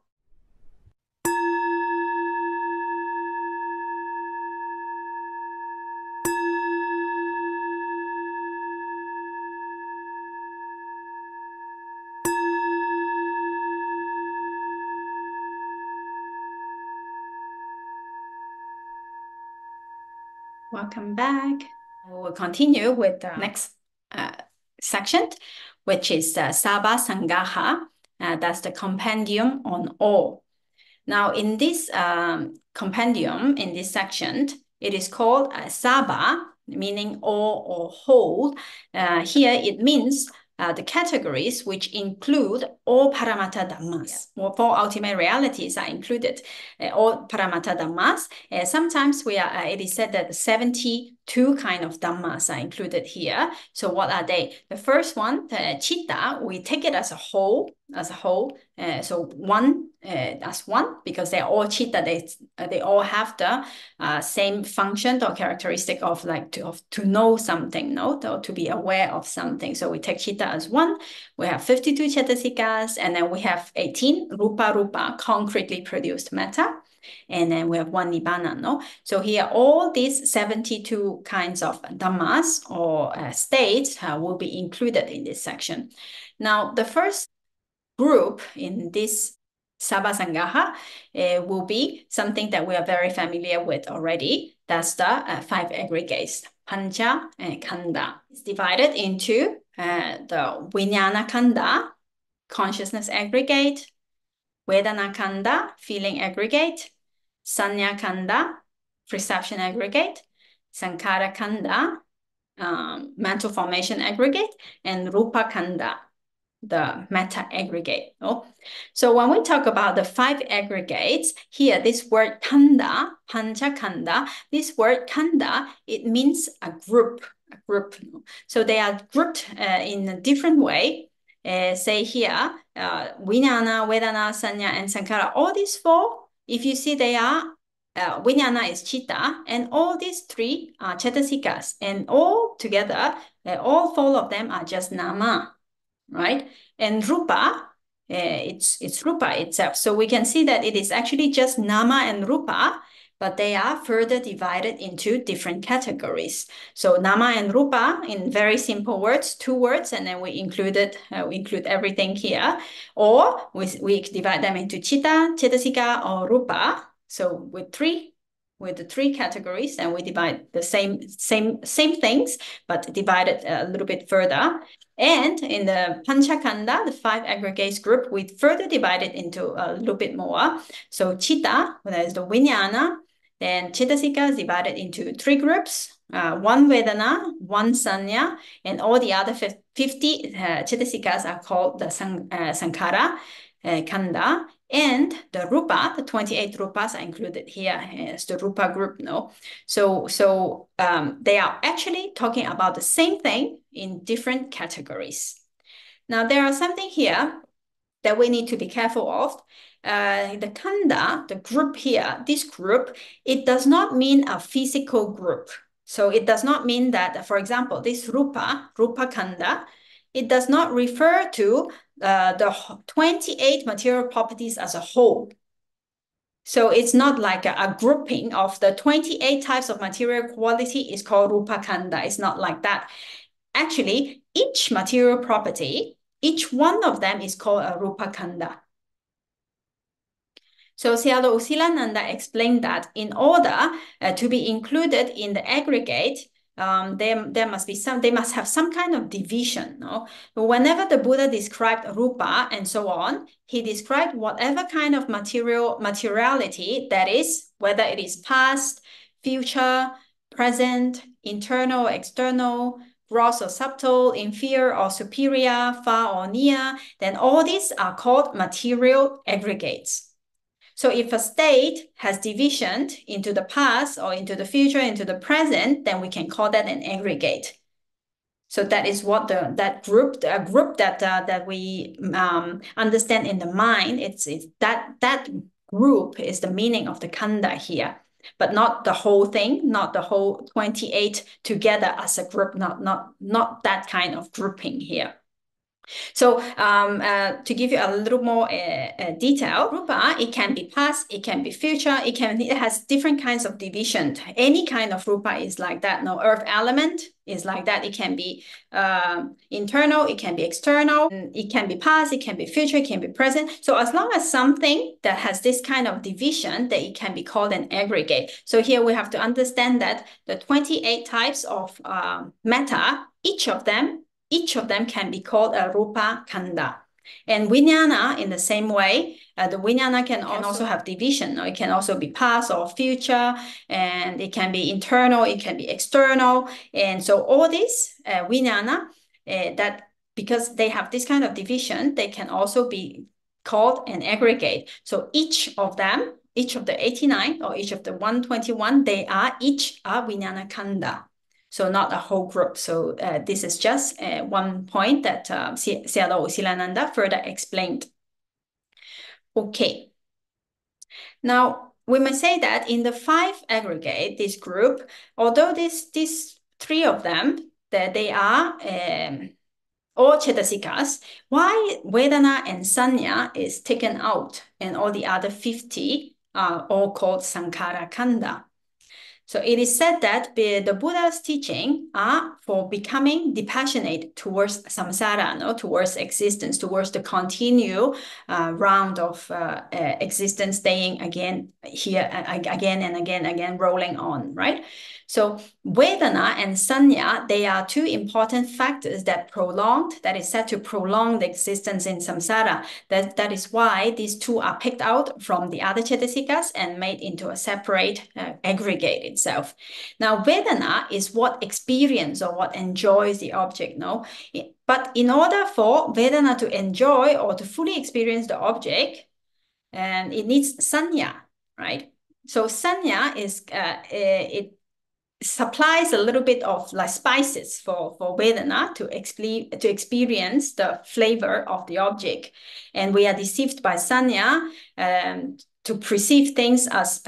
Welcome back. We will continue with the next section, which is Sabha Sangaha. That's the compendium on all. Now, in this compendium, in this section, it is called Sabha, meaning all or whole. Here it means the categories which include all Paramattha Dhammas. Or 4 ultimate realities are included, all Paramattha Dhammas. Sometimes it is said that 72 kind of Dhammas are included here. So what are they? The first one, the Chitta, we take it as a whole, so one as one, because they're all Chitta, they all have the same function or characteristic of like to know something, no? Or to be aware of something. So we take Chitta as one. We have 52 Cetasikas, and then we have 18 Rupa, concretely produced matter. And then we have 1 Nibbana, no? So here, all these 72 kinds of Dhammas or states will be included in this section. Now, the first group in this Sabha Sangaha will be something that we are very familiar with already. That's the 5 aggregates, pañcakkhandha. It's divided into the vijnānakkhandha, consciousness aggregate, vedanakkhandha, feeling aggregate, saññakkhandha, perception aggregate, saṅkhārakhandha, mental formation aggregate, and rupakhandha, the meta aggregate. Oh. So when we talk about the 5 aggregates, here this word khandha, pañcakkhandha, this word khandha, it means a group. So they are grouped in a different way. Say here, vijnana, vedana, sañña, and saṅkhāra, all these 4, if you see they are, vijnana is chitta, and all these 3 are cetasikas, and all together, all 4 of them are just nama, right? And rupa, it's rupa itself. So we can see that it is actually just nama and rupa, but they are further divided into different categories. So nama and rupa, in very simple words, 2 words, and then we include everything here. Or we divide them into chitta, cetasika, or rupa. So with the 3 categories, and we divide the same things, but divide it a little bit further. And in the pañcakkhandha, the 5 aggregates group, we further divide it into a little bit more. So chitta, that is the vijnana, then cetasika is divided into 3 groups, 1 vedana, 1 sañña, and all the other 50 cetasikas are called the saṅkhāra khandha. And the rupa, the 28 rupas are included here as the rupa group, no? So they are actually talking about the same thing in different categories. Now, there are something here that we need to be careful of. The khandha, the group here, this group, it does not mean a physical group. So it does not mean that, for example, this rupa khandha, it does not refer to the 28 material properties as a whole. So it's not like a grouping of the 28 types of material quality is called rupakhandha. It's not like that. Actually, each material property, each one of them is called a rupakhandha. So Sayadaw Usilananda explained that in order to be included in the aggregate, there must have some kind of division. No? Whenever the Buddha described rupa and so on, he described whatever kind of materiality that is, whether it is past, future, present, internal, external, gross or subtle, inferior or superior, far or near, then all these are called material aggregates. So if a state has division into the past or into the future, into the present, then we can call that an aggregate. So that is what that group that we understand in the mind. It's that group is the meaning of the khandha here, but not the whole thing, not the whole 28 together as a group, not that kind of grouping here. So to give you a little more detail, rupa, it can be past, it can be future, it has different kinds of division. Any kind of rupa is like that. No, earth element is like that. It can be internal, it can be external, it can be past, it can be future, it can be present. So as long as something that has this kind of division, that it can be called an aggregate. So here we have to understand that the 28 types of matter, each of them can be called a rupa khandha. And vijnana, in the same way, the vijnana can also have division. It can also be past or future, and it can be internal, it can be external. And so all this vijnana, that because they have this kind of division, they can also be called an aggregate. So each of them, each of the 89 or each of the 121, each are vijnana khandha. So not a whole group. So this is just one point that Sayadaw Usilananda further explained. Okay. Now, we may say that in the 5 aggregate, this group, although these 3 of them, that they are all cetasikas, why Vedana and Sanya is taken out and all the other 50 are all called Sankhara Khandha? So it is said that the Buddha's teaching are for becoming dispassionate towards samsara, no? Towards existence, towards the continued round of existence, staying again here, again and again, rolling on, right? So Vedana and Sanya, they are 2 important factors that is said to prolong the existence in samsara. That is why these 2 are picked out from the other cetasikas and made into a separate aggregate itself. Now, Vedana is what experience or what enjoys the object, no? But in order for Vedana to enjoy or to fully experience the object, and it needs Sanya, right? So Sanya is, it supplies a little bit of like spices for Vedana to experience the flavor of the object. And we are deceived by Sanya to perceive things as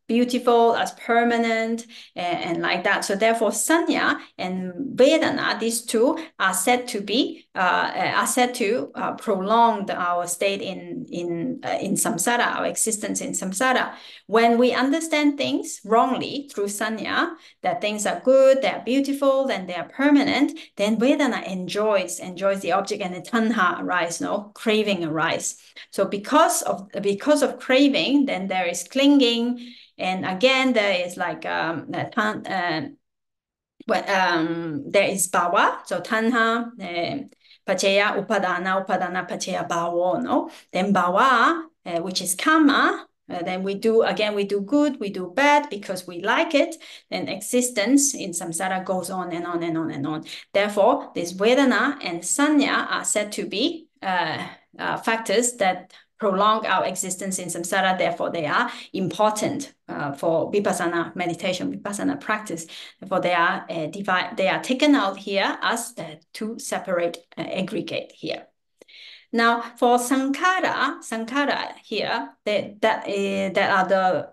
beautiful, as permanent, and like that. So therefore, Sanya and Vedana, these 2 are said to be prolong our state in samsara, our existence in samsara. When we understand things wrongly through Sanya, that things are good, they're beautiful, then they are permanent, then Vedana enjoys the object, and the tanha arise, no, craving arise. So because of craving, then there is clinging, and again there is like there is bhava, so tanha, paccaya, upadana paccaya bhava, no? Then bhava, which is karma, then we do good, we do bad because we like it, then existence in samsara goes on and on and on and on. Therefore, this Vedana and Sanya are said to be factors that prolong our existence in samsara. Therefore, they are important for vipassana meditation, vipassana practice. Therefore, they are taken out here as 2 separate aggregate here. Now, for sankhara here, that are the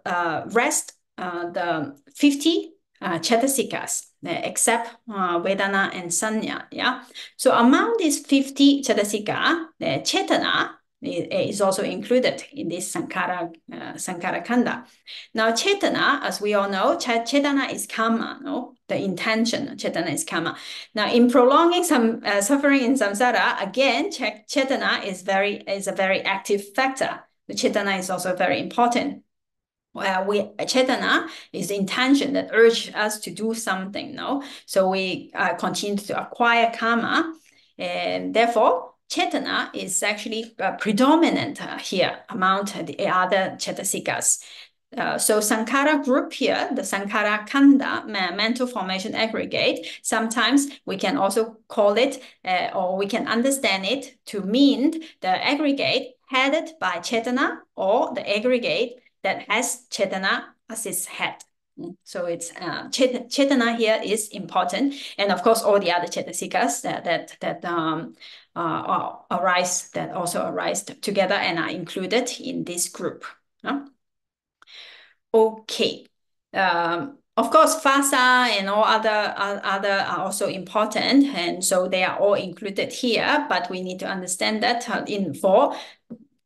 rest, the 50 cetasikas, except Vedana and Sanya. Yeah. So among these 50 cetasika, cetana is also included in this Sankhara Khandha. Now, cetana, as we all know, cetana is karma, no? The intention, cetana is karma. Now, in prolonging some suffering in samsara, again, cetana is a very active factor. The Chetana is also very important. Chetana is the intention that urges us to do something, no? So we continue to acquire karma, and therefore Chetana is actually predominant here among the other Chetasikas. So Sankhara group here, the pañcakkhandha, mental formation aggregate, sometimes we can also call it, or we can understand it to mean the aggregate headed by Chetana, or the aggregate that has Chetana as its head. So it's Chetana here is important, and of course all the other Chetasikas that also arise together and are included in this group. Okay. Of course, Phassa and all other are also important, and so they are all included here. But we need to understand that for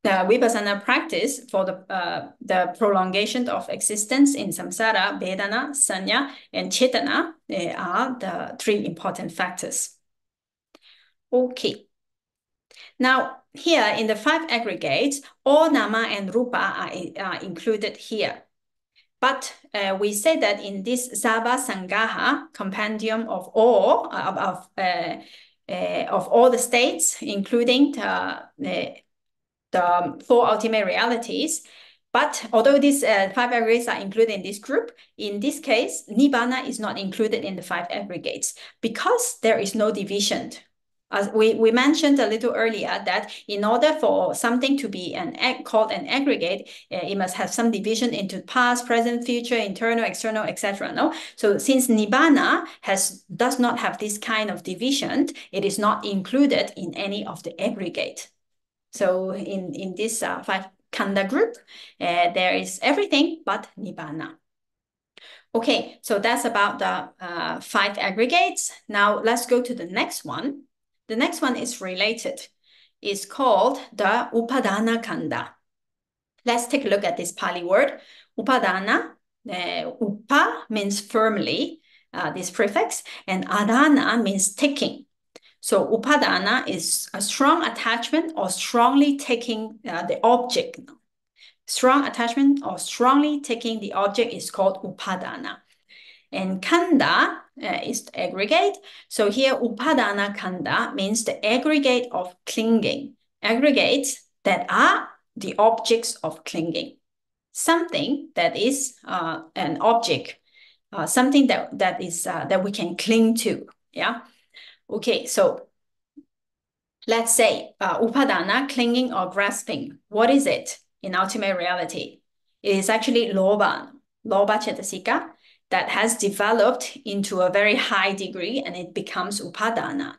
the Vipassana practice, for the prolongation of existence in samsara, Vedana, Sanya, and Chetana, they are the three important factors. Okay. Now, here in the 5 aggregates, all nama and rupa are included here. But we say that in this Sarva Sangaha compendium of all the states, including the 4 ultimate realities. But although these 5 aggregates are included in this group, in this case, Nibbana is not included in the 5 aggregates because there is no division. As we mentioned a little earlier that in order for something to be called an aggregate, it must have some division into past, present, future, internal, external, etc. No, so since Nibbana does not have this kind of division, it is not included in any of the aggregate. So in this 5 khandha group, there is everything but Nibbana. Okay, so that's about the 5 aggregates. Now let's go to the next one. The next one is related. It's called the upādānakkhandha. Let's take a look at this Pali word. Upādāna, upa means firmly, this prefix, and adana means taking. So upādāna is a strong attachment or strongly taking the object. Strong attachment or strongly taking the object is called upādāna. And khandha is the aggregate. So here upādānakkhandha means the aggregate of clinging. Aggregates that are the objects of clinging. Something that is an object, something that we can cling to. Yeah. Okay, so let's say upādāna, clinging or grasping. What is it in ultimate reality? It is actually lobha cetasika that has developed into a very high degree, and it becomes upādāna.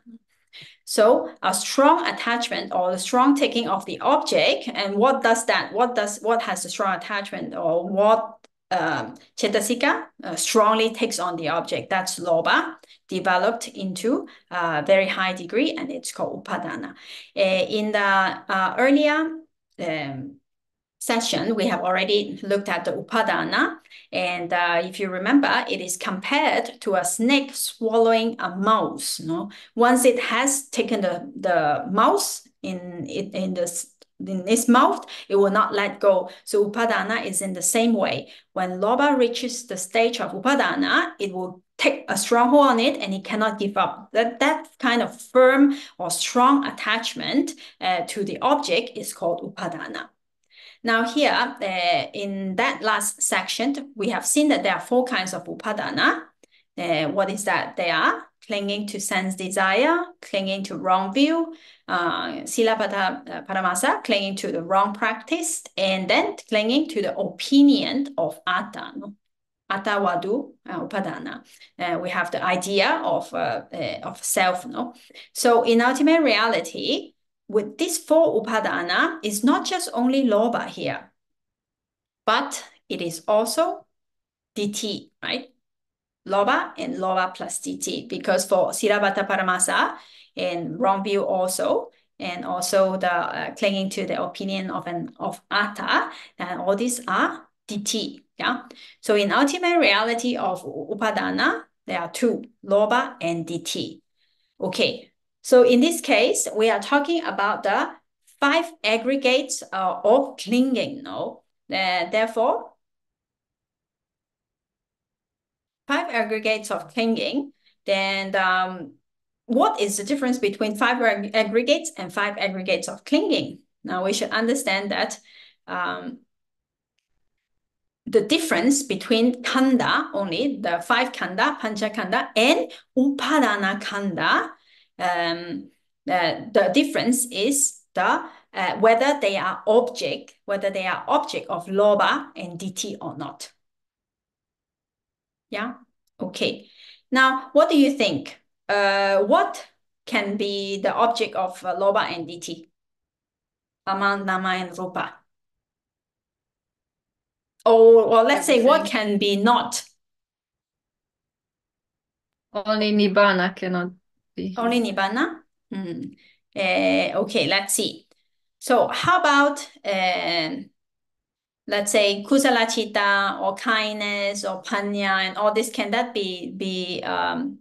So a strong attachment or the strong taking of the object, and what does that? What has a strong attachment, or what cetasika strongly takes on the object? That's lobha, developed into a very high degree, and it's called upādāna. In the earlier session, we have already looked at the upādāna, and if you remember, it is compared to a snake swallowing a mouse. No, once it has taken the mouse in its mouth, it will not let go. So upādāna is in the same way. When lobha reaches the stage of upādāna, it will take a stronghold on it, and it cannot give up. That kind of firm or strong attachment to the object is called upādāna. Now here, in that last section, we have seen that there are 4 kinds of upādāna. What is that? They are clinging to sense desire, clinging to wrong view, silapata paramasa, clinging to the wrong practice, and then clinging to the opinion of atta. No? Attavadu upādāna. We have the idea of self. No? So in ultimate reality, with these 4 upādāna, is not just only lobha here, but it is also ditthi, right? Lobha and lobha plus ditthi, because for silapata paramasa and wrong view also, and also the clinging to the opinion of atta, and all these are ditthi. Yeah. So in ultimate reality of upādāna, there are 2, lobha and ditthi. Okay. So in this case, we are talking about the 5 aggregates of clinging, no? Therefore, 5 aggregates of clinging, then what is the difference between 5 aggregates and 5 aggregates of clinging? Now we should understand that the difference between khandha, only the 5 khandha, pañcakkhandha, and upādānakkhandha, the difference is whether they are object of lobha and ditthi or not. Yeah, okay. Now, what do you think? What can be the object of lobha and ditthi among nama and rupa? Or let's say what can be not? Only nibbana cannot be. Only nibbana? Okay, let's see. So how about let's say kusala citta or kindness or panya and all this, can that be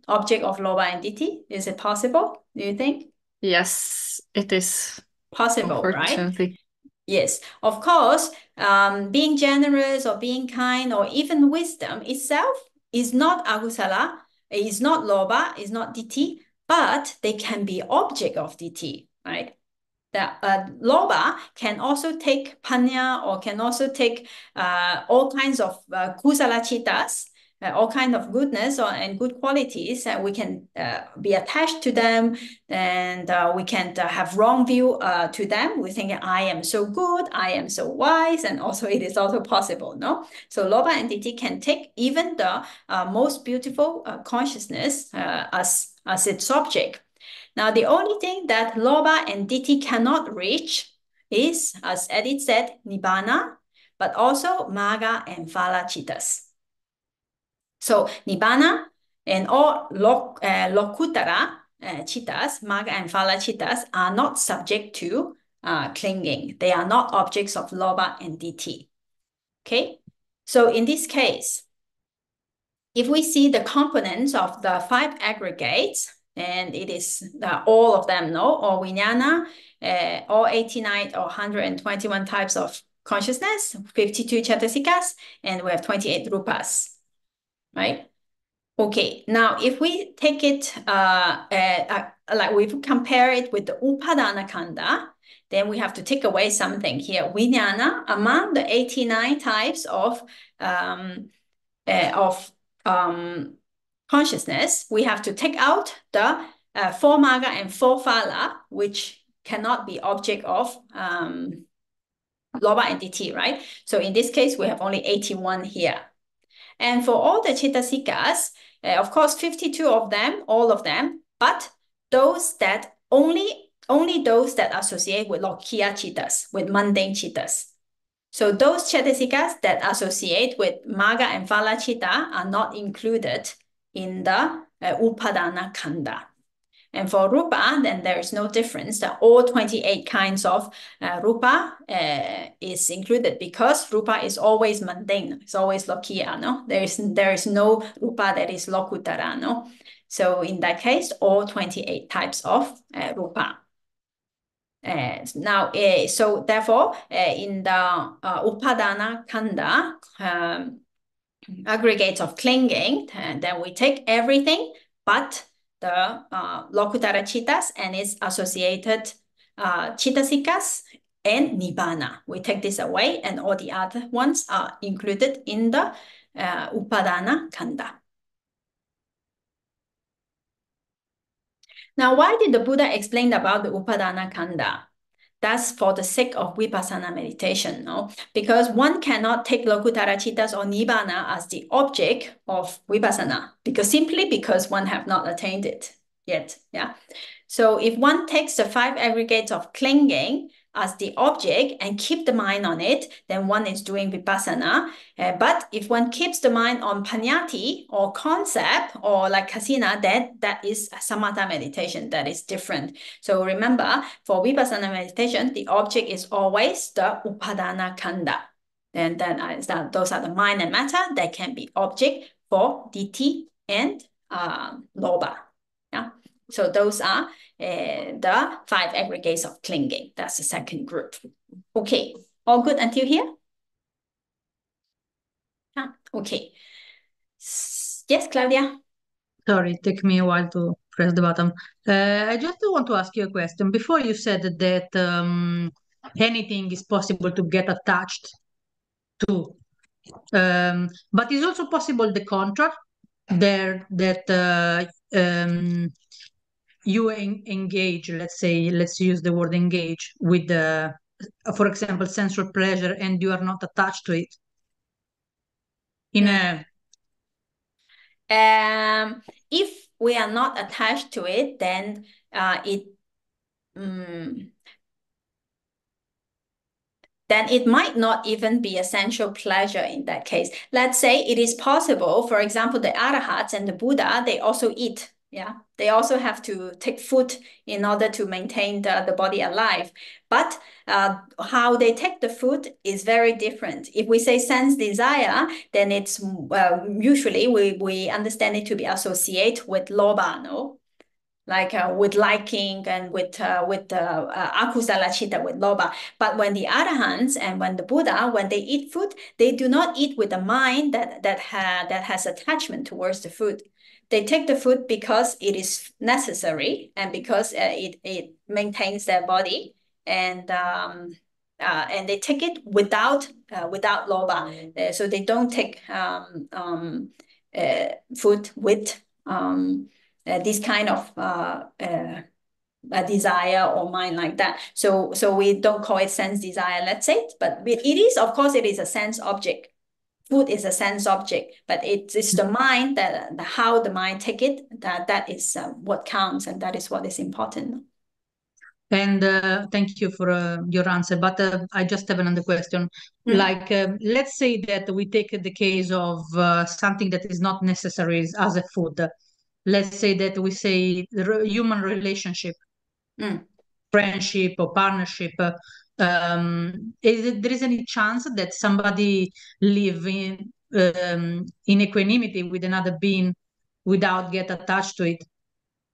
object of lobha and ditthi? Is it possible, do you think? Yes, it is. Possible, right? Unfortunately. Yes, of course, being generous or being kind or even wisdom itself is not agusala, is not lobha, is not ditthi, but they can be object of ditthi, right? That lobha can also take panya or can also take all kinds of kusala cittas, all kinds of goodness and good qualities, and we can be attached to them, and we can have wrong view to them. We think I am so good, I am so wise, and also it is also possible, no? So lobha and ditthi can take even the most beautiful consciousness as its object. Now, the only thing that lobha and ditthi cannot reach is, as Edith said, nibbana, but also magga and phala cittas. So nibbana and all lokuttara cittas, magga and phala cittas, are not subject to clinging. They are not objects of lobha and ditthi. Okay, so in this case, if we see the components of the 5 aggregates, and it is all of them, no? Or vijnana, all 89 or 121 types of consciousness, 52 cetasikas, and we have 28 rupas, right? Okay, now if we take it, like we compare it with the upādānakkhandha, then we have to take away something here. Vijnana, among the 89 types of consciousness, we have to take out the 4 magga and 4 phala, which cannot be object of lobha and ditthi, right? So in this case, we have only 81 here. And for all the cetasikas, of course, 52 of them, all of them, but those that only those that associate with lokiya cittas, with mundane cittas. So those cetasikas that associate with magga and phala citta are not included in the upādānakkhandha. And for rupa, then there is no difference. All 28 kinds of rupa is included because rupa is always mundane. It's always lokiya, no? There is no rupa that is lokuttara, no? So in that case, all 28 types of rupa. Now, so therefore, in the upādānakkhandha, aggregates of clinging, and then we take everything but the lokuttara cittas and its associated citasikas and nibbana. We take this away, and all the other ones are included in the upādānakkhandha. Now, why did the Buddha explain about the upādānakkhandha? That's for the sake of vipassana meditation, no? Because one cannot take lokuttara cittas or nibbana as the object of vipassana, simply because one have not attained it yet, yeah? So if one takes the 5 aggregates of clinging as the object and keep the mind on it, then one is doing vipassana. But if one keeps the mind on paññatti or concept or like kasina, then that is samatha meditation. That is different. So remember, for vipassana meditation, the object is always the upādānakkhandha. And then those are the mind and matter that can be object for ditthi and lobha. Yeah. So those are the 5 aggregates of clinging. That's the second group. Okay, all good until here? Okay. Yes, Claudia? Sorry, it took me a while to press the button. I just want to ask you a question. Before you said that anything is possible to get attached to, but is also possible the contract there that you engage, let's say, let's use the word engage with the, for example, sensual pleasure, and you are not attached to it in a if we are not attached to it, then then it might not even be a sensual pleasure in that case. Let's say it is possible, for example, the Arahats and the Buddha, they also eat. Yeah, they also have to take food in order to maintain the body alive. But how they take the food is very different. If we say sense desire, then it's usually we understand it to be associated with loba, no? Like with liking and with akusala chitta, with loba. But when the arahants and when the Buddha, when they eat food, they do not eat with a mind that has attachment towards the food. They take the food because it is necessary and because it maintains their body, and they take it without loba. So they don't take food with this kind of a desire or mind like that. So we don't call it sense desire, let's say, but it is, of course, it is a sense object. Food is a sense object, but it's the mind that how the mind take it, that is what counts, and that is what is important. And thank you for your answer. But I just have another question. Like, let's say that we take the case of something that is not necessary as a food. Let's say that we say human relationship, friendship or partnership. There is any chance that somebody live in equanimity with another being without get attached to it?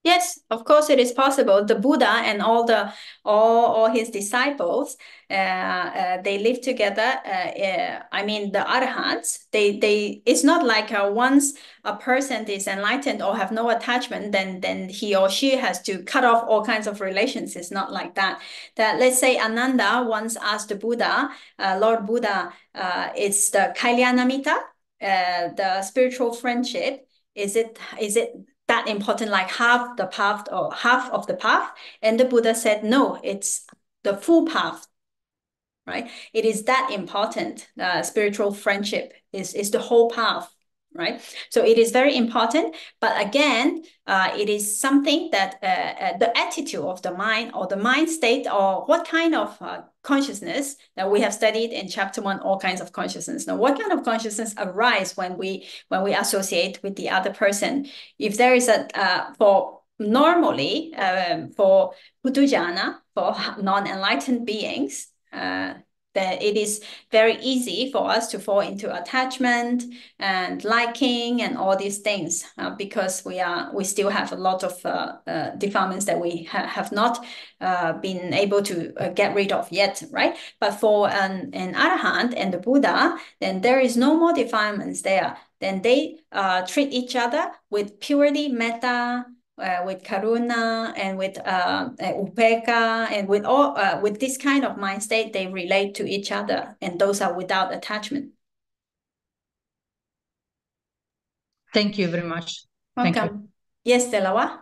Yes, of course it is possible. The Buddha and all his disciples, they live together. I mean, the arahants, they it's not like once a person is enlightened or have no attachment, then he or she has to cut off all kinds of relations. It's not like that. That let's say Ananda once asked the Buddha, Lord Buddha, is the Kalyanamitta, the spiritual friendship, is it that important, like half the path or half of the path? And the Buddha said, no, it's the full path, right? It is that important. Spiritual friendship is the whole path, right? So it is very important. But again, it is something that the attitude of the mind or the mind state or what kind of consciousness that we have studied in chapter 1, all kinds of consciousness. Now, what kind of consciousness arise when we associate with the other person? If there is for normally for Bojjhaṅga, for non-enlightened beings, that it is very easy for us to fall into attachment and liking and all these things because we still have a lot of defilements that we have not been able to get rid of yet, right? But for an arahant and the Buddha, then there is no more defilements there. Then they treat each other with purely metta, with karuna and with upekkha, and with all with this kind of mind state, they relate to each other, and those are without attachment. Thank you very much. Welcome. Thank you. Yes, Delawa?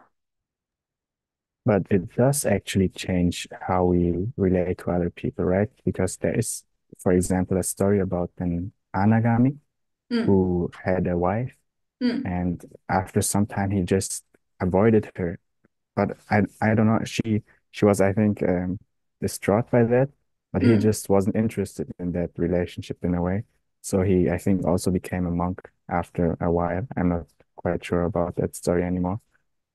But it does actually change how we relate to other people, right? Because there is, for example, a story about an anagami who had a wife, and after some time he just avoided her. But I don't know, she was, I think, distraught by that, but he just wasn't interested in that relationship in a way. So he, I think, also became a monk after a while. I'm not quite sure about that story anymore.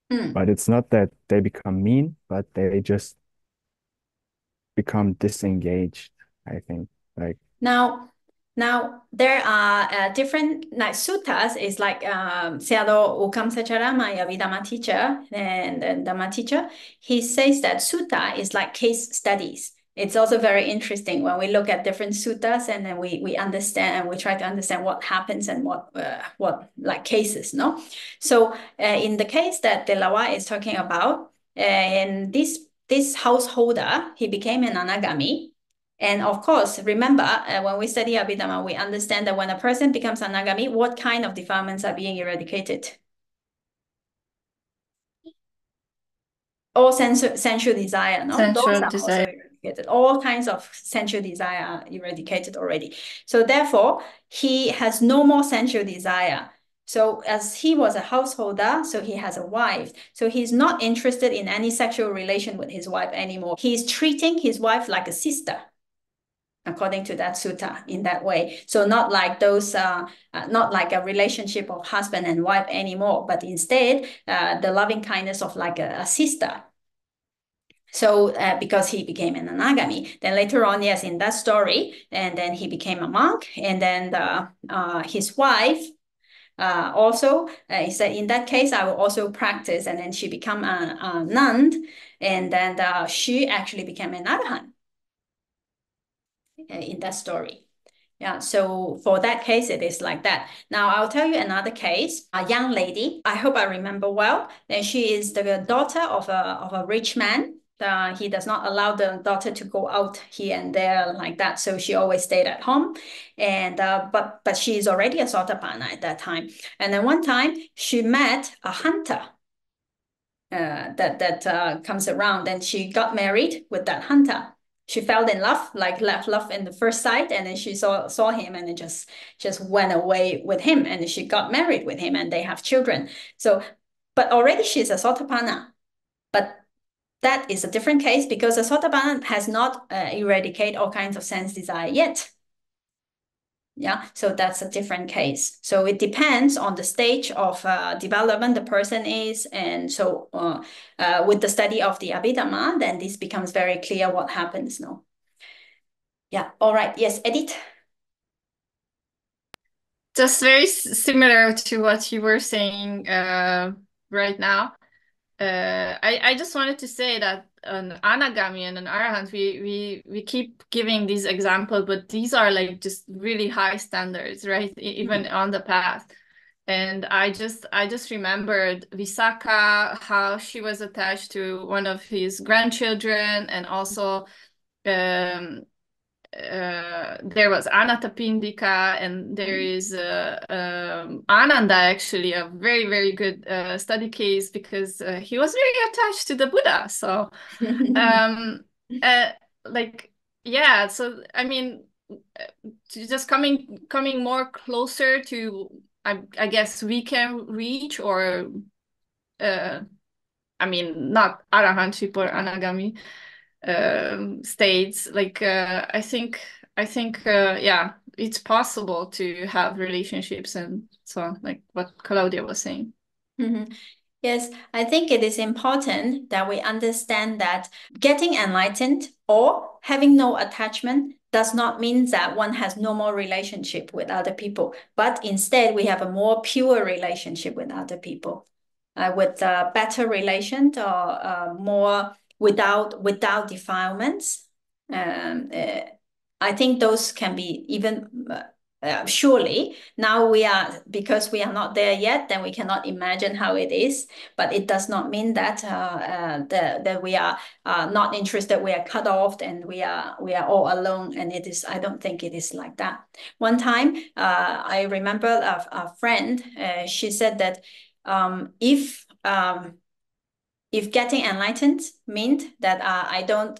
But it's not that they become mean, but they just become disengaged, I think. Like now, Now, there are different, like suttas is like Sayadaw Ukam Sacharama, Abhidhamma teacher, and Dhamma teacher. He says that sutta is like case studies. It's also very interesting when we look at different suttas and then we understand and we try to understand what happens and what like cases, no? So in the case that Delawa is talking about, and this householder, he became an anagami. And of course, remember, when we study Abhidhamma, we understand that when a person becomes anagami, what kind of defilements are being eradicated? All sensual desire, no? Sensual Those are desire. also eradicated. All kinds of sensual desire are eradicated already. So therefore, he has no more sensual desire. So as he was a householder, so he has a wife. So he's not interested in any sexual relation with his wife anymore. He's treating his wife like a sister, according to that sutta, in that way. So not like those, not like a relationship of husband and wife anymore, but instead the loving kindness of like a sister. So because he became an anagami, then later on, yes, in that story, and then he became a monk, and then his wife also he said, in that case, I will also practice, and then she became a nun, and then she actually became an arahant in that story. Yeah, so for that case, it is like that. Now, I'll tell you another case. A young lady, I hope I remember well, and she is the daughter of a rich man. He does not allow the daughter to go out here and there like that, so she always stayed at home. And but she is already a Sotapanna at that time. And then one time she met a hunter that comes around, and she got married with that hunter. She fell in love, like love in the first sight, and then she saw him, and then just went away with him, and she got married with him, and they have children. So, but already she's a Sotapanna, but that is a different case because a Sotapanna has not eradicated all kinds of sense desire yet. Yeah, so that's a different case. So it depends on the stage of development the person is. And so with the study of the Abhidhamma, then this becomes very clear what happens. No? Yeah, all right. Yes, Edith? Just very similar to what you were saying right now. I just wanted to say that an anagami and an arahant, we keep giving these examples, but these are like just really high standards, right? Even on the path. And I just remembered Visakha, how she was attached to one of his grandchildren, and also there was Anathapindika, and there is Ananda, actually, a very, very good study case, because he was very attached to the Buddha. So, like, yeah, so I mean, just coming more closer to, I guess we can reach, or I mean, not arahantship or anagami states. Like I think yeah, it's possible to have relationships and so on, like what Claudia was saying. Mm-hmm. Yes, I think it is important that we understand that getting enlightened or having no attachment does not mean that one has no more relationship with other people, but instead we have a more pure relationship with other people, with better relations, or more without defilements. I think those can be even surely. Now because we are not there yet, then we cannot imagine how it is. But it does not mean that that we are not interested, we are cut off, and we are all alone. And it is, I don't think it is like that. One time, I remember a friend. She said that if getting enlightened meant that I don't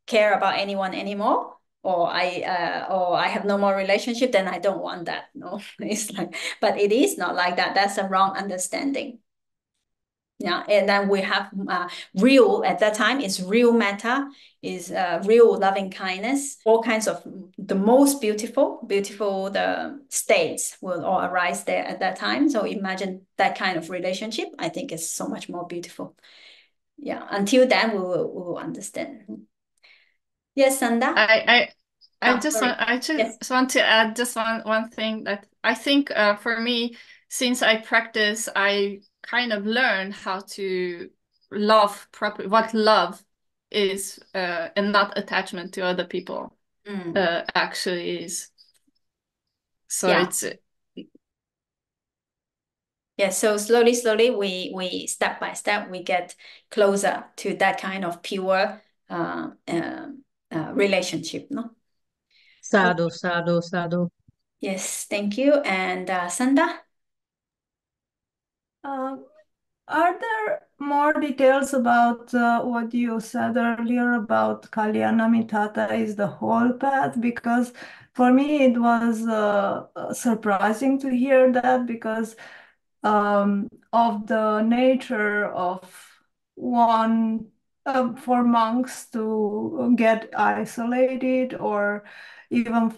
care about anyone anymore, or I have no more relationship, then I don't want that. No, it's like, but it is not like that. That's a wrong understanding. Yeah, and then we have real, at that time, is real metta, is real loving kindness. All kinds of the most beautiful the states will all arise there at that time. So imagine that kind of relationship. I think is so much more beautiful. Yeah, until then we will understand. Yes, Sanda? I just want to add just one thing that I think for me, since I practice, I kind of learned how to love properly, what love is, and not attachment to other people actually is. So it's so slowly we step by step we get closer to that kind of pure relationship, no? Sadhu, sadhu, sadhu. Yes, thank you. And Sanda? Are there more details about what you said earlier about Kalyanamittata is the whole path? Because for me it was surprising to hear that because of the nature of one for monks to get isolated, or even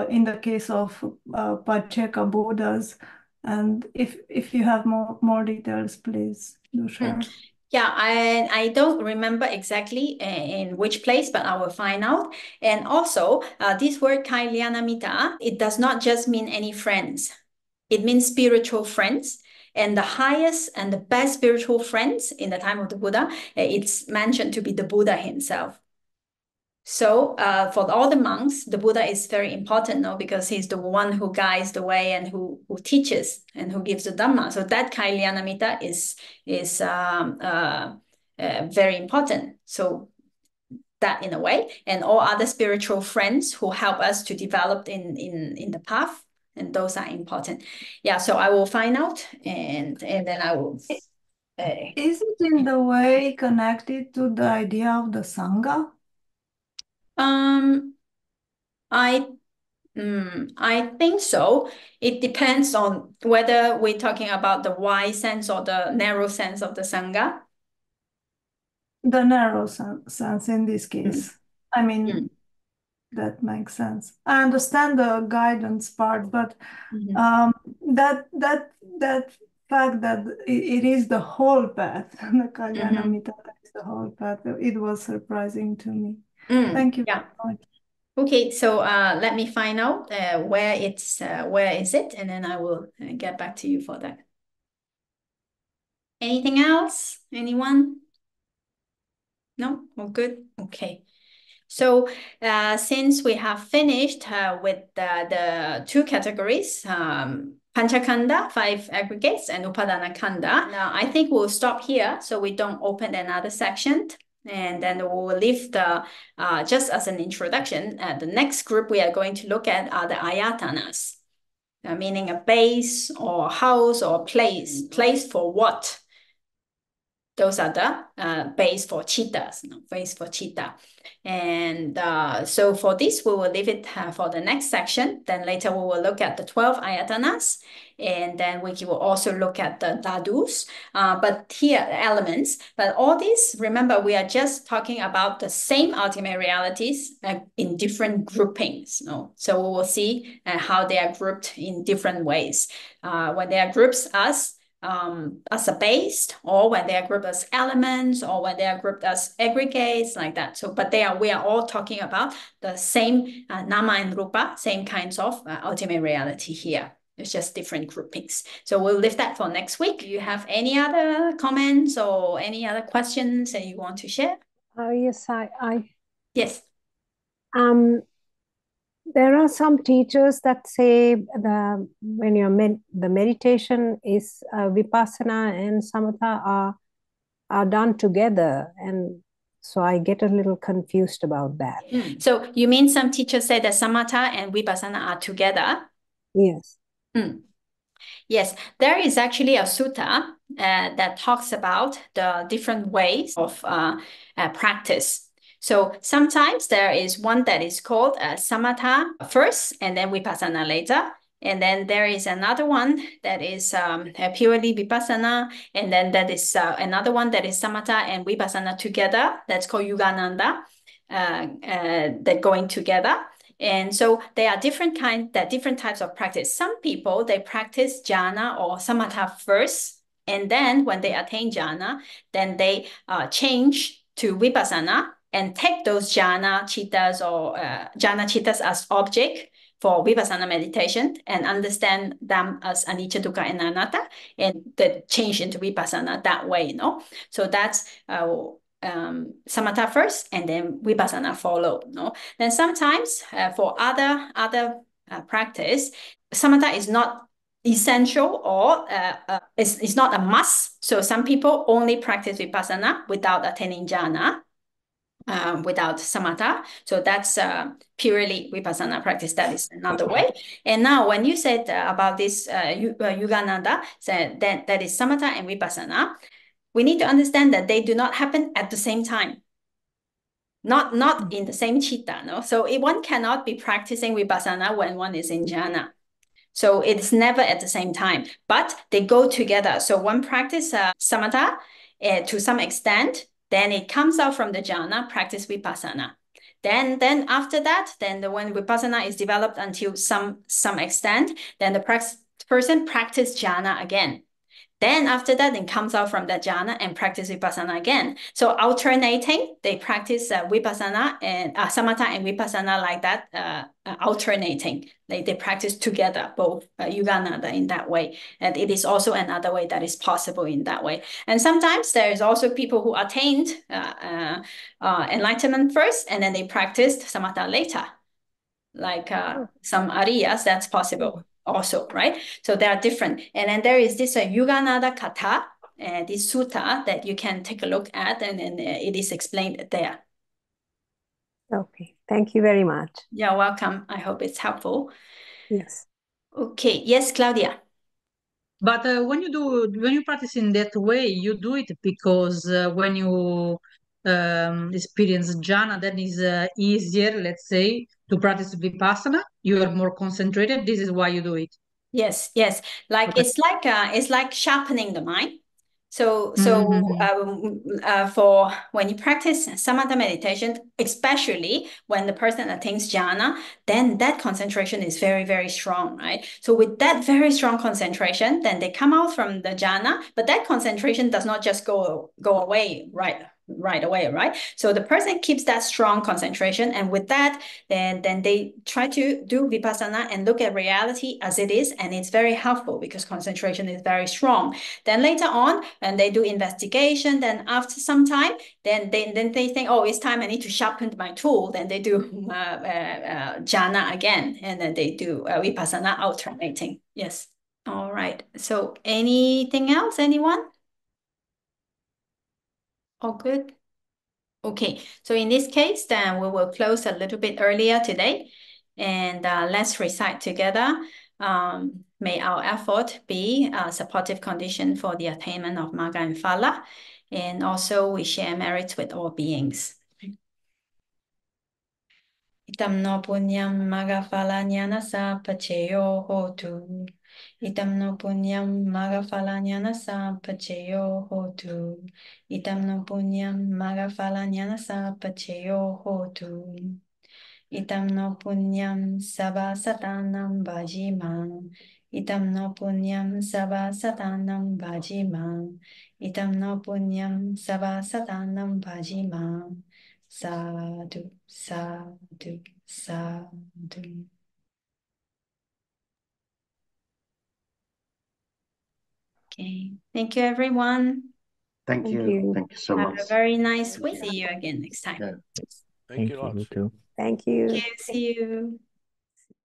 in the case of Pacceka Buddhas. And if you have more details, please do share. Yeah, I don't remember exactly in which place, but I will find out. And also, this word Kalyanamitta, it does not just mean any friends. It means spiritual friends. And the highest and the best spiritual friends in the time of the Buddha, it's mentioned to be the Buddha himself. So for all the monks, the Buddha is very important, no? Because he's the one who guides the way and who teaches and who gives the Dhamma. So that Kalyanamitta is very important. So that in a way, and all other spiritual friends who help us to develop in the path, and those are important. Yeah, so I will find out and then I will. Is it in the way connected to the idea of the Sangha? I think so. It depends on whether we're talking about the wide sense or the narrow sense of the Sangha. The narrow sense in this case. I mean, that makes sense. I understand the guidance part, but that fact that it is the whole path, the Kalyanamitta is the whole path, it was surprising to me. Thank you very much. Okay, so let me find out where is it, and then I will get back to you for that. Anything else? Anyone? No? All good? Okay. So since we have finished with the two categories, pañcakkhandha, 5 aggregates, and upādānakkhandha, now I think we'll stop here so we don't open another section. And then we'll leave the, just as an introduction, the next group we are going to look at are the ayatanas, meaning a base or house or place. Place for what? Those are the base for chittas, base for chitta. And so for this, we will leave it for the next section. Then later we will look at the 12 ayatanas. And then we will also look at the dhadus, but here elements. But all this, remember, we are just talking about the same ultimate realities in different groupings. No? So we will see how they are grouped in different ways. When they are grouped as a base, or when they are grouped as elements, or when they are grouped as aggregates, like that. So, but we are all talking about the same nama and rupa, same kinds of ultimate reality here. It's just different groupings. So we'll leave that for next week. Do you have any other comments or any other questions that you want to share? Yes, Yes. There are some teachers that say when the meditation is vipassana and samatha are done together, and so I get a little confused about that. So you mean some teachers say that samatha and vipassana are together? Yes. Yes, there is actually a sutta that talks about the different ways of practice. So sometimes there is one that is called samatha first and then vipassana later. And then there is another one that is purely vipassana. And then that is another one that is samatha and vipassana together. That's called yugananda, that going together. And so there are different types of practice. Some people, they practice jhana or samatha first, and then when they attain jhana, then they change to vipassana, and take those jhana chittas or jhana chittas as object for vipassana meditation and understand them as anicca, dukkha, and anatta, and the change into vipassana that way, So that's samatha first, and then vipassana follow, Then sometimes for other practice, samatha is not essential or it's not a must. So some people only practice vipassana without attaining jhana. Without samatha. So that's purely vipassana practice. That is another way. And now when you said about this Yogananda, said that is samatha and vipassana, we need to understand that they do not happen at the same time. Not in the same chitta, no? So one cannot be practicing vipassana when one is in jhana. So it's never at the same time, but they go together. So one practice samatha to some extent, then it comes out from the jhana, practice vipassana. Then after that, when vipassana is developed until some extent, then the person practice jhana again. Then after that, it comes out from that jhana and practice vipassana again. So alternating, they practice vipassana and samatha and vipassana like that, alternating. They practice together, both Yogananda in that way. And it is also another way that is possible in that way. And sometimes there is also people who attained enlightenment first, and then they practiced samatha later. Like some Ariyas, that's possible also, right? So they are different. And then there is this Yogananda Katha, this sutta that you can take a look at, and it is explained there. Okay, thank you very much. You're welcome. I hope it's helpful. Yes. Okay, yes, Claudia. But when you practice in that way, you do it because when you experience jhana, then is easier, let's say, to practice vipassana. You are more concentrated. This is why you do it. Yes. Like Okay. it's like sharpening the mind. So for when you practice samatha meditation, especially when the person attains jhana, then that concentration is very, very strong, right? So with that very strong concentration, then they come out from the jhana, but that concentration does not just go away right away, right? So the person keeps that strong concentration, and with that, then they try to do vipassana and look at reality as it is, and it's very helpful because concentration is very strong. Then later on, when they do investigation, then after some time, then they think, oh, it's time I need to sharpen my tool. Then they do jhana again, and then they do vipassana alternating. Yes. All right. So anything else, anyone? All good? Okay, so in this case, then we will close a little bit earlier today, and let's recite together. May our effort be a supportive condition for the attainment of Magga and Phala, and also we share merits with all beings. Itam no punyam Magga Phala Jnanasa pacheyo hotu. Itam no punyam Magga Phala Jnanasa pacheyo hotu. Itam no punyam Magga Phala Jnanasa pacheyo hotu. Itam no punyam sabba satanam bhajima. Itam no punyam sabba satanam bhajima. Itam no punyam sabba satanam bhajima. Sadhu, sadhu, sadhu. Okay, thank you, everyone. Thank you. Thank you so Have much. a very nice week. See you again next time. Yeah. Thank you too. Thank you. Okay, see you.